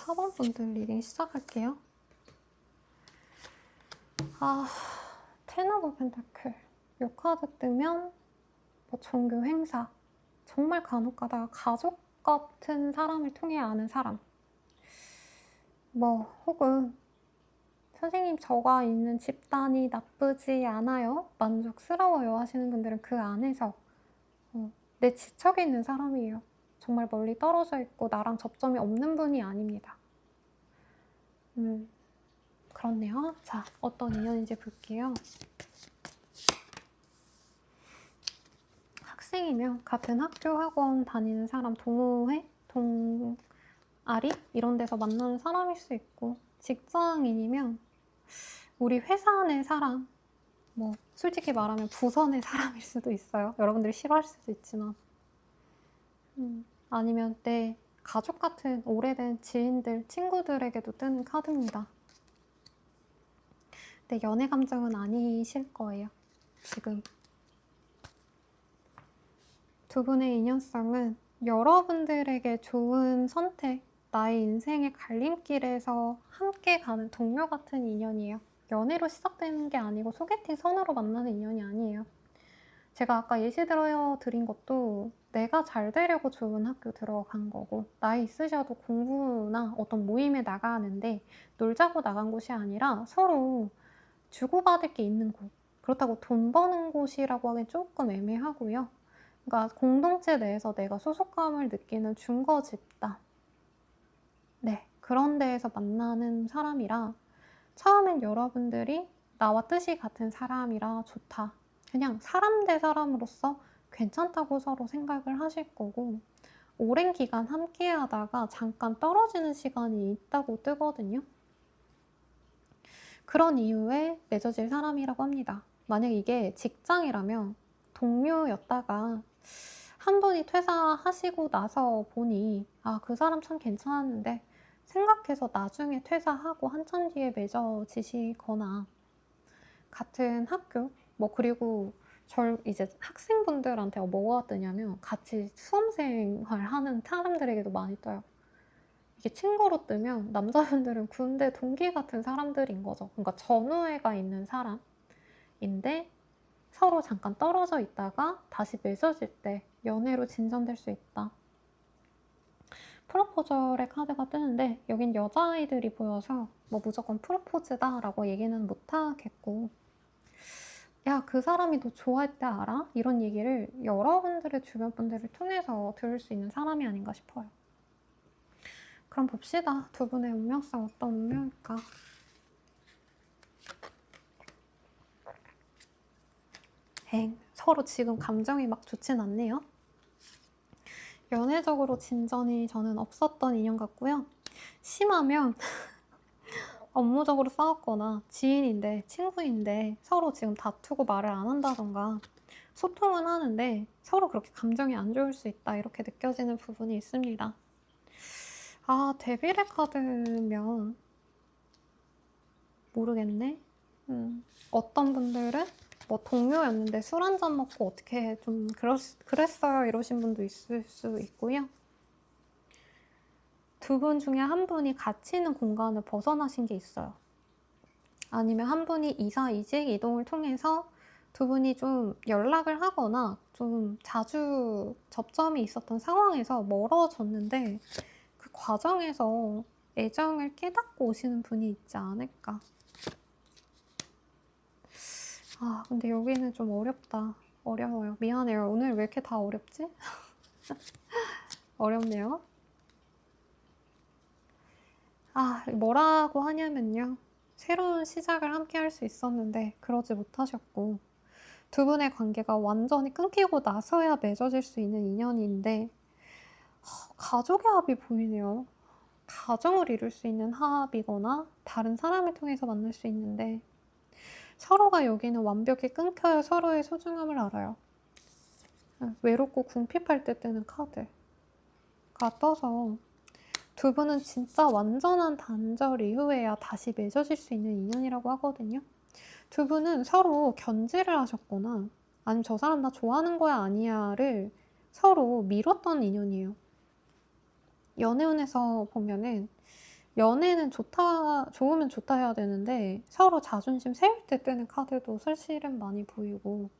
4번 분들 리딩 시작할게요. 텐 오브 펜타클. 이 카드 뜨면 뭐 종교 행사, 정말 간혹 가다가 가족 같은 사람을 통해 아는 사람, 뭐 혹은 선생님 저가 있는 집단이 나쁘지 않아요, 만족스러워요 하시는 분들은 그 안에서 내 지척에 있는 사람이에요. 정말 멀리 떨어져 있고 나랑 접점이 없는 분이 아닙니다. 그렇네요. 자, 어떤 인연인지 볼게요. 학생이면 같은 학교, 학원 다니는 사람, 동호회, 동아리 이런 데서 만나는 사람일 수 있고, 직장인이면 우리 회사 내 사람, 뭐 솔직히 말하면 부서 내 사람일 수도 있어요. 여러분들이 싫어할 수도 있지만, 아니면 내 가족 같은 오래된 지인들, 친구들에게도 뜨는 카드입니다. 근데 연애 감정은 아니실 거예요, 지금. 두 분의 인연성은 여러분들에게 좋은 선택, 나의 인생의 갈림길에서 함께 가는 동료 같은 인연이에요. 연애로 시작되는 게 아니고 소개팅 선으로 만나는 인연이 아니에요. 제가 아까 예시 들어드린 것도 내가 잘 되려고 좋은 학교 들어간 거고, 나이 있으셔도 공부나 어떤 모임에 나가는데 놀자고 나간 곳이 아니라 서로 주고받을 게 있는 곳. 그렇다고 돈 버는 곳이라고 하긴 조금 애매하고요. 그러니까 공동체 내에서 내가 소속감을 느끼는 중거 집단. 네, 그런 데에서 만나는 사람이라 처음엔 여러분들이 나와 뜻이 같은 사람이라 좋다. 그냥 사람 대 사람으로서 괜찮다고 서로 생각을 하실 거고, 오랜 기간 함께 하다가 잠깐 떨어지는 시간이 있다고 뜨거든요. 그런 이유에 맺어질 사람이라고 합니다. 만약 이게 직장이라면 동료였다가 한 분이 퇴사하시고 나서 보니 그 사람 참 괜찮았는데 생각해서 나중에 퇴사하고 한참 뒤에 맺어지시거나, 같은 학교, 뭐 그리고 이제 학생분들한테 뭐가 뜨냐면 같이 수험생활하는 사람들에게도 많이 떠요. 이게 친구로 뜨면 남자분들은 군대 동기 같은 사람들인 거죠. 그러니까 전우애가 있는 사람인데 서로 잠깐 떨어져 있다가 다시 맺어질 때 연애로 진전될 수 있다. 프로포절의 카드가 뜨는데 여긴 여자아이들이 보여서 뭐 무조건 프로포즈다 라고 얘기는 못하겠고, 야, 그 사람이 너 좋아할 때 알아? 이런 얘기를 여러분들의 주변 분들을 통해서 들을 수 있는 사람이 아닌가 싶어요. 그럼 봅시다. 두 분의 운명성 어떤 운명일까? 서로 지금 감정이 막 좋진 않네요. 연애적으로 진전이 저는 없었던 인연 같고요. 심하면 업무적으로 싸웠거나 지인인데, 친구인데 서로 지금 다투고 말을 안 한다던가 소통은 하는데 서로 그렇게 감정이 안 좋을 수 있다, 이렇게 느껴지는 부분이 있습니다. 데빌의 카드면 모르겠네. 어떤 분들은 뭐 동료였는데 술 한잔 먹고 어떻게 좀 그랬어요 이러신 분도 있을 수 있고요. 두 분 중에 한 분이 같이 있는 공간을 벗어나신 게 있어요. 아니면 한 분이 이사, 이직, 이동을 통해서 두 분이 좀 연락을 하거나 좀 자주 접점이 있었던 상황에서 멀어졌는데 그 과정에서 애정을 깨닫고 오시는 분이 있지 않을까. 근데 여기는 좀 어렵다. 어려워요. 미안해요. 오늘 왜 이렇게 다 어렵지? 어렵네요. 뭐라고 하냐면요. 새로운 시작을 함께 할 수 있었는데 그러지 못하셨고, 두 분의 관계가 완전히 끊기고 나서야 맺어질 수 있는 인연인데 가족의 합이 보이네요. 가정을 이룰 수 있는 합이거나 다른 사람을 통해서 만날 수 있는데 서로가 여기는 완벽히 끊겨야 서로의 소중함을 알아요. 외롭고 궁핍할 때 뜨는 카드가 떠서 두 분은 진짜 완전한 단절 이후에야 다시 맺어질 수 있는 인연이라고 하거든요. 두 분은 서로 견제를 하셨거나 아니면 저 사람 나 좋아하는 거야 아니야를 서로 미뤘던 인연이에요. 연애운에서 보면은 연애는 좋으면 좋다 해야 되는데 서로 자존심 세울 때 뜨는 카드도 사실은 많이 보이고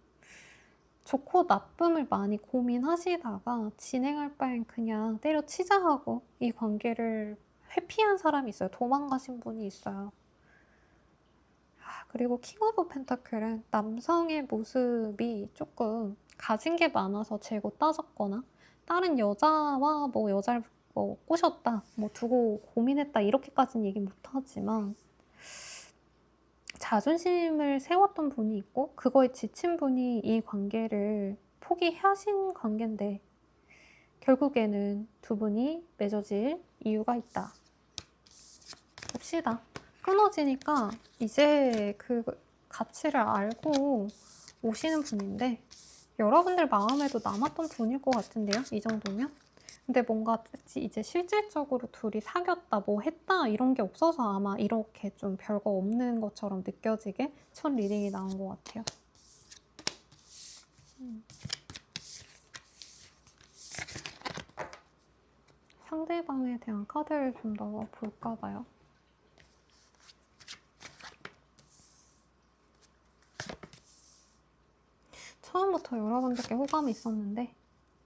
좋고 나쁨을 많이 고민하시다가 진행할 바엔 그냥 때려치자 하고 이 관계를 회피한 사람이 있어요. 도망가신 분이 있어요. 그리고 킹 오브 펜타클은 남성의 모습이 조금 가진 게 많아서 재고 따졌거나 다른 여자와 뭐 여자를 뭐 꼬셨다, 뭐 두고 고민했다 이렇게까지는 얘기 못하지만 자존심을 세웠던 분이 있고 그거에 지친 분이 이 관계를 포기하신 관계인데 결국에는 두 분이 맺어질 이유가 있다. 봅시다. 끊어지니까 이제 그 가치를 알고 오시는 분인데 여러분들 마음에도 남았던 분일 것 같은데요? 이 정도면? 근데 뭔가 이제 실질적으로 둘이 사귀었다, 뭐 했다 이런 게 없어서 아마 이렇게 좀 별거 없는 것처럼 느껴지게 첫 리딩이 나온 것 같아요. 상대방에 대한 카드를 좀 더 볼까 봐요. 처음부터 여러분들께 호감이 있었는데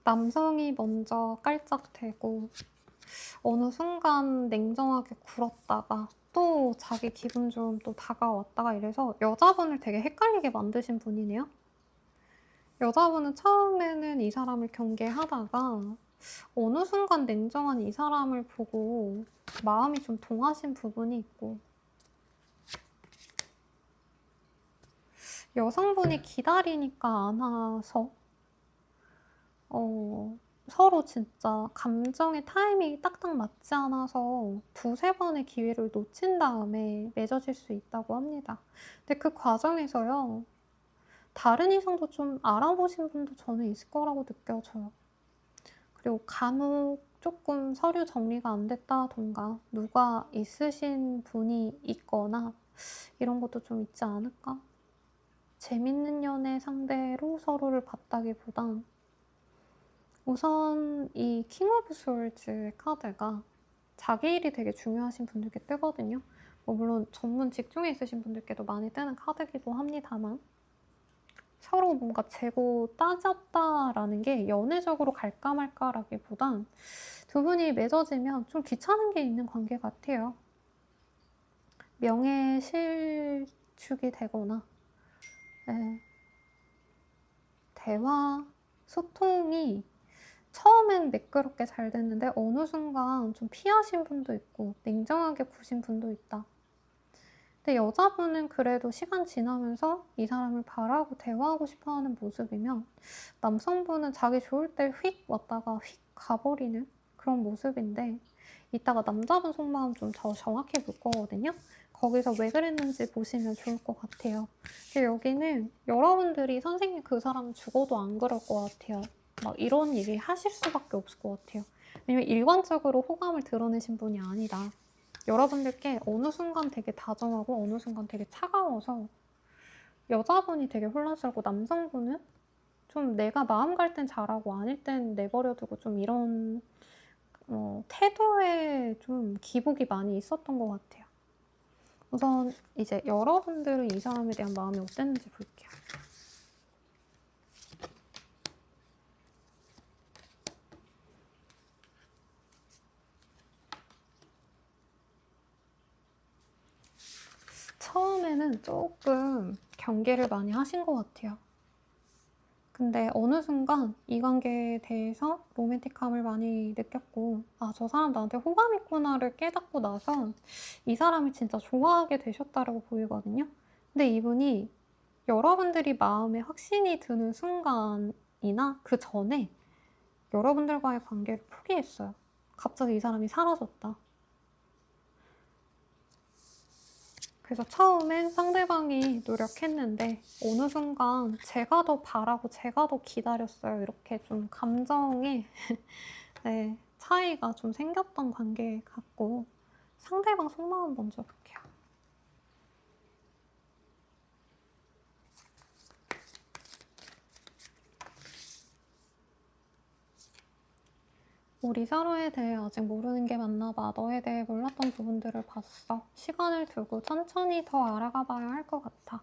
남성이 먼저 깔짝대고 어느 순간 냉정하게 굴었다가 또 자기 기분 좀 또 다가왔다가 이래서 여자분을 되게 헷갈리게 만드신 분이네요. 여자분은 처음에는 이 사람을 경계하다가 어느 순간 냉정한 이 사람을 보고 마음이 좀 동하신 부분이 있고 여성분이 기다리니까 안 와서 서로 진짜 감정의 타이밍이 딱딱 맞지 않아서 두세 번의 기회를 놓친 다음에 맺어질 수 있다고 합니다. 근데 그 과정에서요, 다른 이성도 좀 알아보신 분도 저는 있을 거라고 느껴져요. 그리고 간혹 조금 서류 정리가 안 됐다던가 누가 있으신 분이 있거나 이런 것도 좀 있지 않을까? 재밌는 연애 상대로 서로를 봤다기보단 우선 이 킹 오브 스월즈 카드가 자기 일이 되게 중요하신 분들께 뜨거든요. 뭐 물론 전문 직종에 있으신 분들께도 많이 뜨는 카드기도 합니다만 서로 뭔가 재고 따졌다라는 게 연애적으로 갈까 말까라기보단 두 분이 맺어지면 좀 귀찮은 게 있는 관계 같아요. 명예실축이 되거나 대화, 소통이 처음엔 매끄럽게 잘 됐는데 어느 순간 좀 피하신 분도 있고 냉정하게 구신 분도 있다. 근데 여자분은 그래도 시간 지나면서 이 사람을 바라고 대화하고 싶어하는 모습이면 남성분은 자기 좋을 때 휙 왔다가 휙 가버리는 그런 모습인데 이따가 남자분 속마음 좀 더 정확히 볼 거거든요. 거기서 왜 그랬는지 보시면 좋을 것 같아요. 여기는 여러분들이 선생님 그 사람 죽어도 안 그럴 것 같아요. 막 이런 얘기 하실 수밖에 없을 것 같아요. 왜냐면 일관적으로 호감을 드러내신 분이 아니다. 여러분들께 어느 순간 되게 다정하고 어느 순간 되게 차가워서 여자분이 되게 혼란스럽고 남성분은 좀 내가 마음 갈 땐 잘하고 아닐 땐 내버려두고 좀 이런 태도에 좀 기복이 많이 있었던 것 같아요. 우선 이제 여러분들은 이 사람에 대한 마음이 어땠는지 볼게요. 처음에는 조금 경계를 많이 하신 것 같아요. 근데 어느 순간 이 관계에 대해서 로맨틱함을 많이 느꼈고 아, 저 사람 나한테 호감 있구나를 깨닫고 나서 이 사람을 진짜 좋아하게 되셨다라고 보이거든요. 근데 이분이 여러분들이 마음에 확신이 드는 순간이나 그 전에 여러분들과의 관계를 포기했어요. 갑자기 이 사람이 사라졌다. 그래서 처음엔 상대방이 노력했는데 어느 순간 제가 더 바라고 제가 더 기다렸어요. 이렇게 좀 감정의 네, 차이가 좀 생겼던 관계 같고 상대방 속마음 먼저 볼게요. 우리 서로에 대해 아직 모르는 게 많나 봐. 너에 대해 몰랐던 부분들을 봤어. 시간을 두고 천천히 더 알아가 봐야 할 것 같아.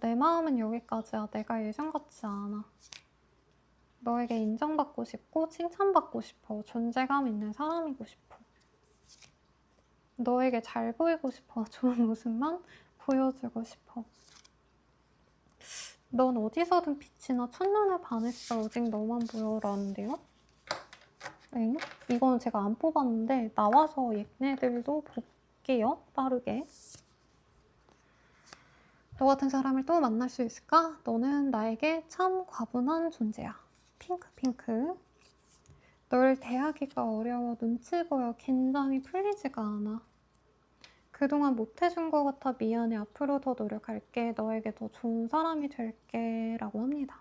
내 마음은 여기까지야. 내가 예전 같지 않아. 너에게 인정받고 싶고 칭찬받고 싶어. 존재감 있는 사람이고 싶어. 너에게 잘 보이고 싶어. 좋은 모습만 보여주고 싶어. 넌 어디서든 빛이 나 첫눈에 반했어. 오직 너만 보여라는데요? 엥? 이건 제가 안 뽑았는데 나와서 얘네들도 볼게요. 빠르게. 너 같은 사람을 또 만날 수 있을까? 너는 나에게 참 과분한 존재야. 핑크. 널 대하기가 어려워. 눈치 보여. 긴장이 풀리지가 않아. 그동안 못해준 것 같아. 미안해. 앞으로 더 노력할게. 너에게 더 좋은 사람이 될게. 라고 합니다.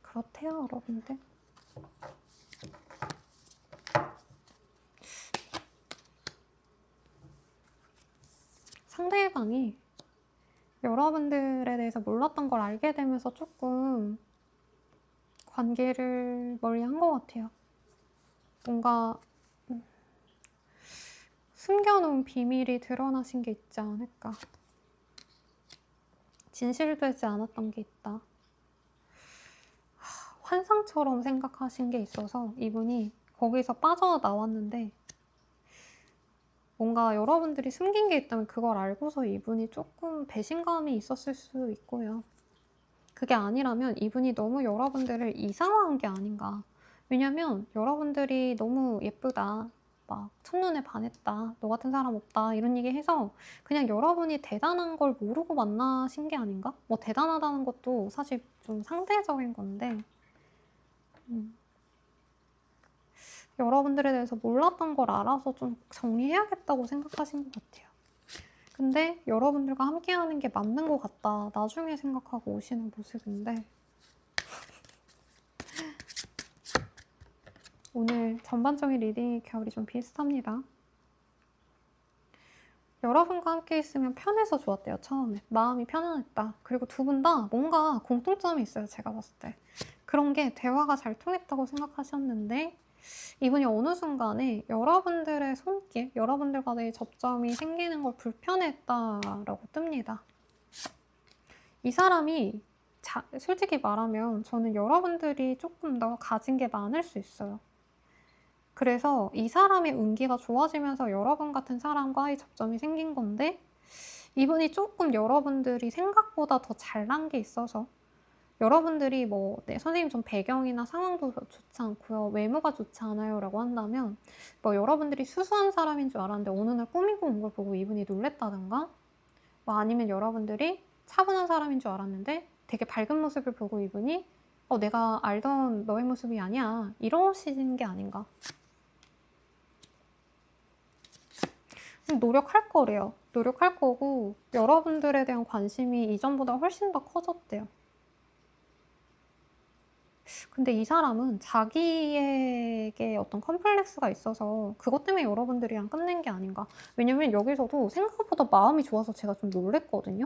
그렇대요, 여러분들. 상대방이 여러분들에 대해서 몰랐던 걸 알게 되면서 조금 관계를 멀리한 것 같아요. 뭔가 숨겨놓은 비밀이 드러나신 게 있지 않을까. 진실되지 않았던 게 있다. 환상처럼 생각하신 게 있어서 이분이 거기서 빠져나왔는데 뭔가 여러분들이 숨긴 게 있다면 그걸 알고서 이분이 조금 배신감이 있었을 수 있고요. 그게 아니라면 이분이 너무 여러분들을 이상화한 게 아닌가. 왜냐면 여러분들이 너무 예쁘다. 막 첫눈에 반했다. 너 같은 사람 없다. 이런 얘기 해서 그냥 여러분이 대단한 걸 모르고 만나신 게 아닌가? 뭐 대단하다는 것도 사실 좀 상대적인 건데 여러분들에 대해서 몰랐던 걸 알아서 좀 정리해야겠다고 생각하신 것 같아요. 근데 여러분들과 함께하는 게 맞는 것 같다. 나중에 생각하고 오시는 모습인데 오늘 전반적인 리딩의 결이 좀 비슷합니다. 여러분과 함께 있으면 편해서 좋았대요, 처음에. 마음이 편안했다. 그리고 두 분 다 뭔가 공통점이 있어요, 제가 봤을 때. 그런 게 대화가 잘 통했다고 생각하셨는데 이분이 어느 순간에 여러분들의 손길, 여러분들과의 접점이 생기는 걸 불편했다라고 뜹니다. 이 사람이 솔직히 말하면 저는 여러분들이 조금 더 가진 게 많을 수 있어요. 그래서 이 사람의 운기가 좋아지면서 여러분 같은 사람과의 접점이 생긴 건데 이분이 조금 여러분들이 생각보다 더 잘난 게 있어서 여러분들이 네, 선생님 좀 배경이나 상황도 좋지 않고요. 외모가 좋지 않아요. 라고 한다면 여러분들이 수수한 사람인 줄 알았는데 어느 날 꾸미고 온 걸 보고 이분이 놀랬다든가 아니면 여러분들이 차분한 사람인 줄 알았는데 되게 밝은 모습을 보고 이분이 내가 알던 너의 모습이 아니야. 이러시는 게 아닌가. 노력할 거래요. 노력할 거고 여러분들에 대한 관심이 이전보다 훨씬 더 커졌대요. 근데 이 사람은 자기에게 어떤 컴플렉스가 있어서 그것 때문에 여러분들이랑 끝낸 게 아닌가. 왜냐면 여기서도 생각보다 마음이 좋아서 제가 좀 놀랬거든요.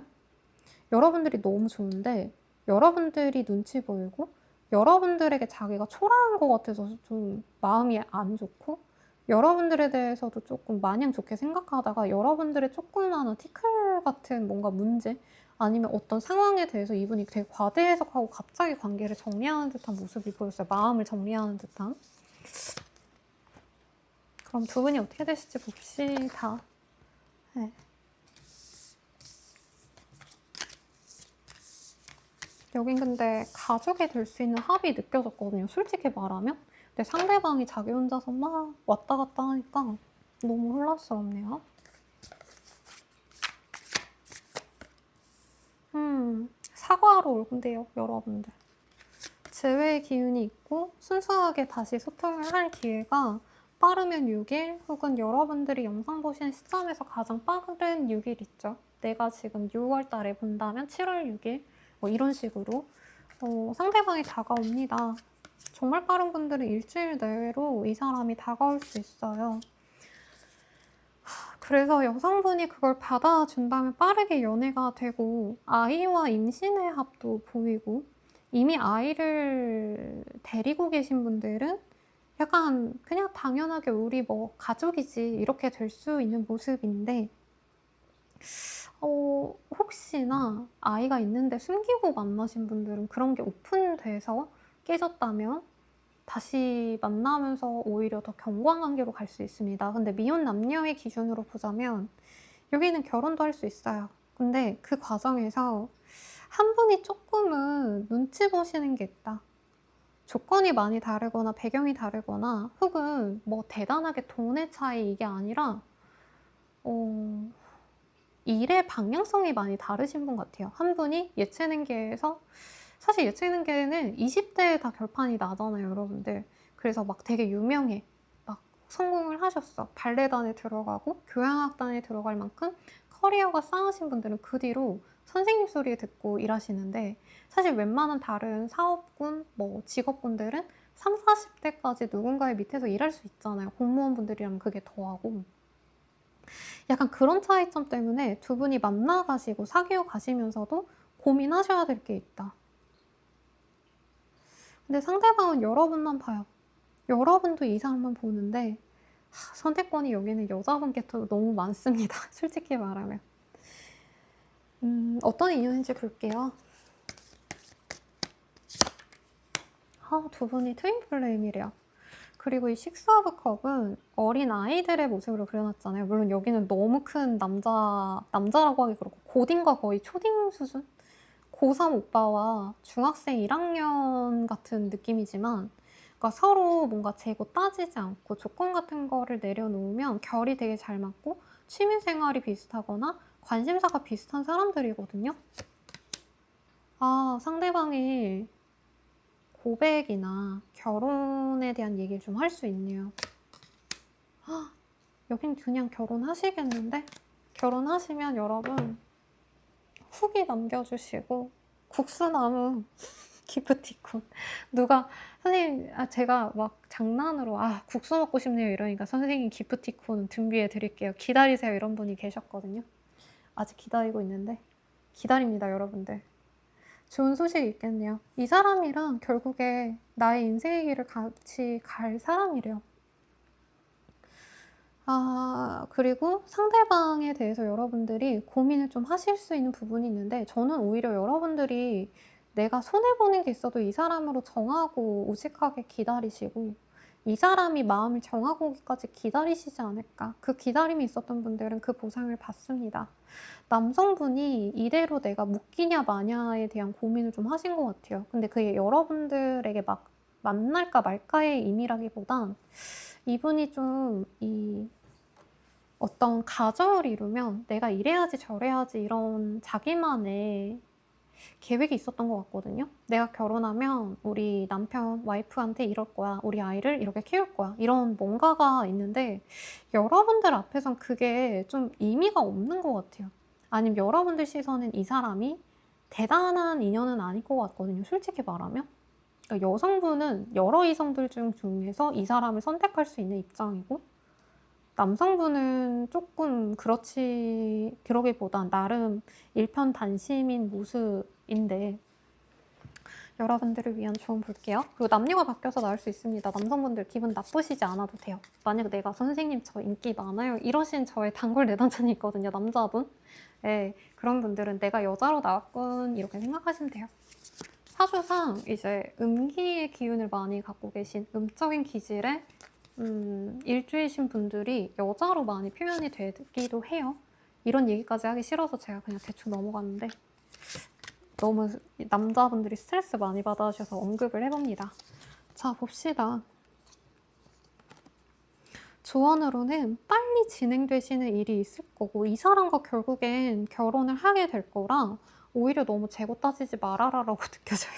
여러분들이 너무 좋은데 여러분들이 눈치 보이고 여러분들에게 자기가 초라한 것 같아서 좀 마음이 안 좋고 여러분들에 대해서도 조금 마냥 좋게 생각하다가 여러분들의 조그마한 티클 같은 뭔가 문제 아니면 어떤 상황에 대해서 이분이 되게 과대 해석하고 갑자기 관계를 정리하는 듯한 모습이 보였어요. 마음을 정리하는 듯한. 그럼 두 분이 어떻게 되실지 봅시다. 네. 여긴 근데 가족이 될 수 있는 합이 느껴졌거든요. 솔직히 말하면. 근데 상대방이 자기 혼자서 막 왔다 갔다 하니까 너무 혼란스럽네요. 사과하러 올 건데요, 여러분들. 재회의 기운이 있고 순수하게 다시 소통을 할 기회가 빠르면 6일 혹은 여러분들이 영상 보시는 시점에서 가장 빠른 6일 있죠. 내가 지금 6월 달에 본다면 7월 6일 이런 식으로 상대방이 다가옵니다. 정말 빠른 분들은 일주일 내로 이 사람이 다가올 수 있어요. 그래서 여성분이 그걸 받아준다면 빠르게 연애가 되고 아이와 임신의 합도 보이고 이미 아이를 데리고 계신 분들은 약간 그냥 당연하게 우리 뭐 가족이지 이렇게 될 수 있는 모습인데 혹시나 아이가 있는데 숨기고 만나신 분들은 그런 게 오픈돼서 깨졌다면 다시 만나면서 오히려 더 경과관계로 갈 수 있습니다. 근데 미혼 남녀의 기준으로 보자면 여기는 결혼도 할 수 있어요. 근데 그 과정에서 한 분이 조금은 눈치 보시는 게 있다. 조건이 많이 다르거나 배경이 다르거나 혹은 뭐 대단하게 돈의 차이 이게 아니라 일의 방향성이 많이 다르신 분 같아요. 한 분이 예체능계에서 사실 예체능계는 20대에 다 결판이 나잖아요, 여러분들. 그래서 막 되게 유명해. 막 성공을 하셨어. 발레단에 들어가고 교향악단에 들어갈 만큼 커리어가 쌓으신 분들은 그 뒤로 선생님 소리 듣고 일하시는데 사실 웬만한 다른 사업군, 뭐 직업군들은 3, 40대까지 누군가의 밑에서 일할 수 있잖아요. 공무원분들이라면 그게 더하고. 약간 그런 차이점 때문에 두 분이 만나가시고 사귀어 가시면서도 고민하셔야 될 게 있다. 근데 상대방은 여러분만 봐요. 여러분도 이 사람만 보는데 선택권이 여기는 여자분께 너무 많습니다. 솔직히 말하면. 어떤 인연인지 볼게요. 두 분이 트윈 플레임이래요. 그리고 이 식스 오브 컵은 어린 아이들의 모습으로 그려놨잖아요. 물론 여기는 너무 큰 남자라고 하기 그렇고 고딩과 거의 초딩 수준? 고3 오빠와 중학생 1학년 같은 느낌이지만 그러니까 서로 뭔가 재고 따지지 않고 조건 같은 거를 내려놓으면 결이 되게 잘 맞고 취미생활이 비슷하거나 관심사가 비슷한 사람들이거든요. 상대방이 고백이나 결혼에 대한 얘기를 좀 할 수 있네요. 여긴 그냥 결혼하시겠는데? 결혼하시면 여러분 후기 남겨주시고 국수나무 기프티콘 누가 선생님 제가 막 장난으로 국수 먹고 싶네요 이러니까 선생님 기프티콘 준비해 드릴게요 기다리세요 이런 분이 계셨거든요. 아직 기다리고 있는데 기다립니다 여러분들. 좋은 소식이 있겠네요. 이 사람이랑 결국에 나의 인생의 길을 같이 갈 사람이래요. 그리고 상대방에 대해서 여러분들이 고민을 좀 하실 수 있는 부분이 있는데 저는 오히려 여러분들이 내가 손해보는 게 있어도 이 사람으로 정하고 우직하게 기다리시고 이 사람이 마음을 정하고 오기까지 기다리시지 않을까. 그 기다림이 있었던 분들은 그 보상을 받습니다. 남성분이 이대로 내가 묶이냐 마냐에 대한 고민을 좀 하신 것 같아요. 근데 그게 여러분들에게 막 만날까 말까의 의미라기보단 이분이 좀 어떤 가정을 이루면 내가 이래야지 저래야지 이런 자기만의 계획이 있었던 것 같거든요. 내가 결혼하면 우리 남편, 와이프한테 이럴 거야. 우리 아이를 이렇게 키울 거야. 이런 뭔가가 있는데 여러분들 앞에선 그게 좀 의미가 없는 것 같아요. 아니면 여러분들 시선은 이 사람이 대단한 인연은 아닐 것 같거든요. 솔직히 말하면. 그러니까 여성분은 여러 이성들 중에서 이 사람을 선택할 수 있는 입장이고 남성분은 조금 그러기보단 나름 일편단심인 모습인데 여러분들을 위한 조언 볼게요. 그리고 남녀가 바뀌어서 나올 수 있습니다. 남성분들 기분 나쁘시지 않아도 돼요. 만약 내가 선생님 저 인기 많아요 이러신 저의 단골 내담자님 있거든요. 남자분. 네, 그런 분들은 내가 여자로 나왔군 이렇게 생각하시면 돼요. 사주상 이제 음기의 기운을 많이 갖고 계신 음적인 기질의 일주이신 분들이 여자로 많이 표현이 되기도 해요. 이런 얘기까지 하기 싫어서 제가 그냥 대충 넘어갔는데 너무 남자분들이 스트레스 많이 받아주셔서 언급을 해봅니다. 자, 봅시다. 조언으로는 빨리 진행되시는 일이 있을 거고 이 사람과 결국엔 결혼을 하게 될 거라 오히려 너무 재고 따지지 말아라라고 느껴져요.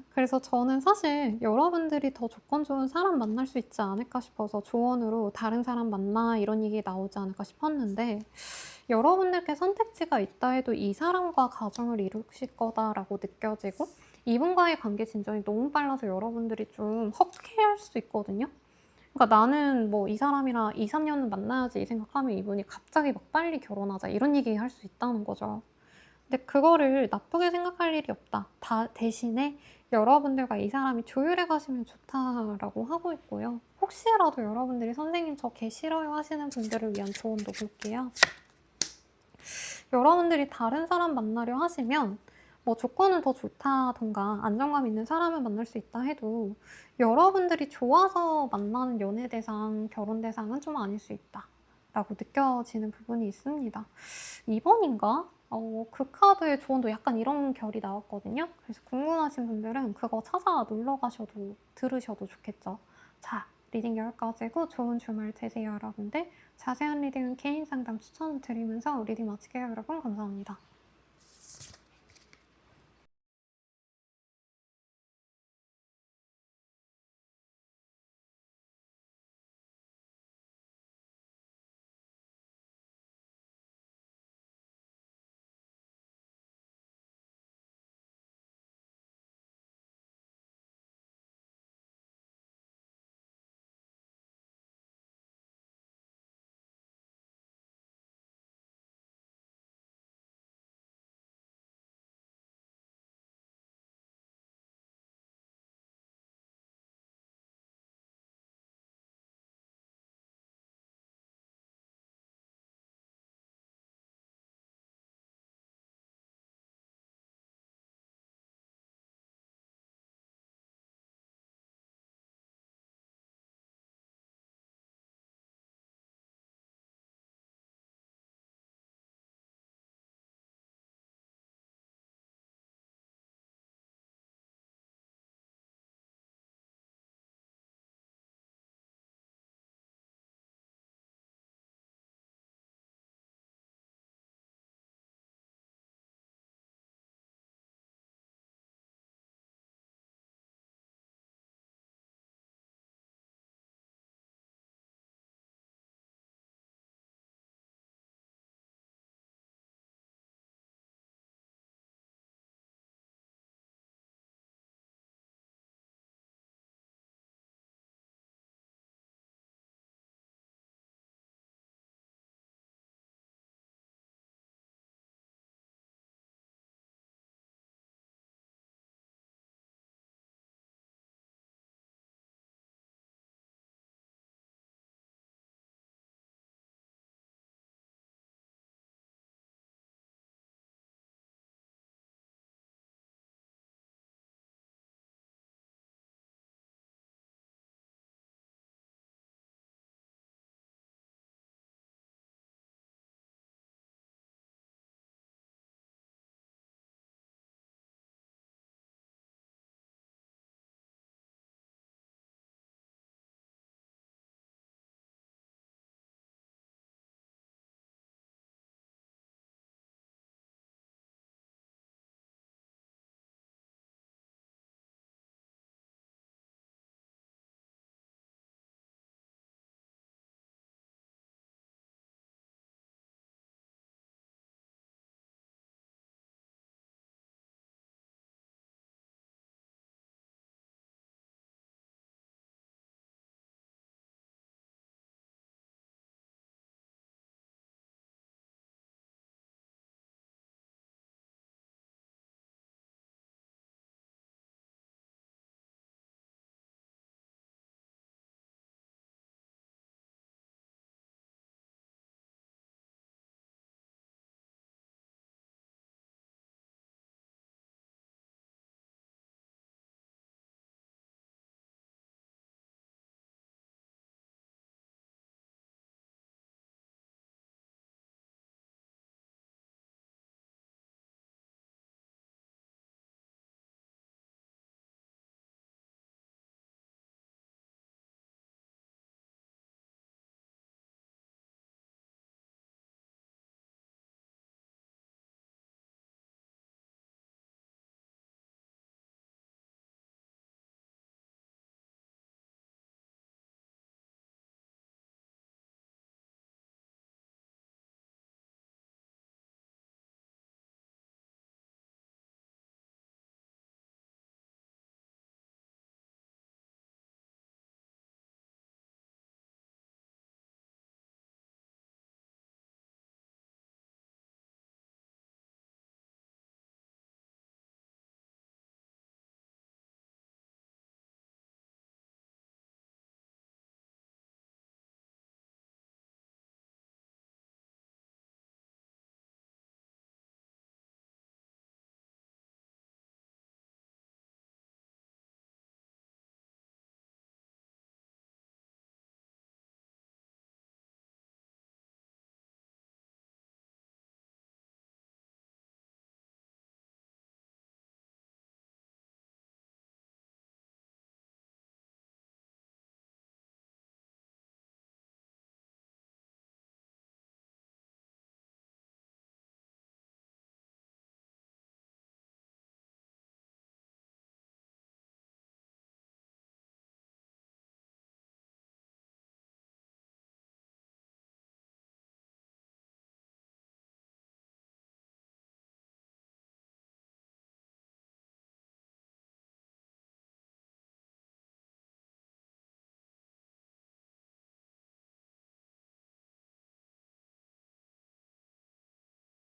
그래서 저는 사실 여러분들이 더 조건 좋은 사람 만날 수 있지 않을까 싶어서 조언으로 다른 사람 만나 이런 얘기 나오지 않을까 싶었는데 여러분들께 선택지가 있다 해도 이 사람과 가정을 이루실 거다라고 느껴지고 이분과의 관계 진전이 너무 빨라서 여러분들이 좀 헉해할 수 있거든요. 그러니까 나는 뭐 이 사람이랑 2, 3년은 만나야지 이 생각하면 이분이 갑자기 막 빨리 결혼하자 이런 얘기 할 수 있다는 거죠. 근데 그거를 나쁘게 생각할 일이 없다. 대신에 여러분들과 이 사람이 조율해 가시면 좋다라고 하고 있고요. 혹시라도 여러분들이 선생님 저 걔 싫어요 하시는 분들을 위한 조언도 볼게요. 여러분들이 다른 사람 만나려 하시면 뭐 조건은 더 좋다던가 안정감 있는 사람을 만날 수 있다 해도 여러분들이 좋아서 만나는 연애 대상, 결혼 대상은 좀 아닐 수 있다 라고 느껴지는 부분이 있습니다. 2번인가? 그 카드의 조언도 약간 이런 결이 나왔거든요. 그래서 궁금하신 분들은 그거 찾아 놀러 가셔도 들으셔도 좋겠죠. 자, 리딩 여기까지고 좋은 주말 되세요, 여러분들. 자세한 리딩은 개인 상담 추천드리면서 리딩 마칠게요, 여러분. 감사합니다.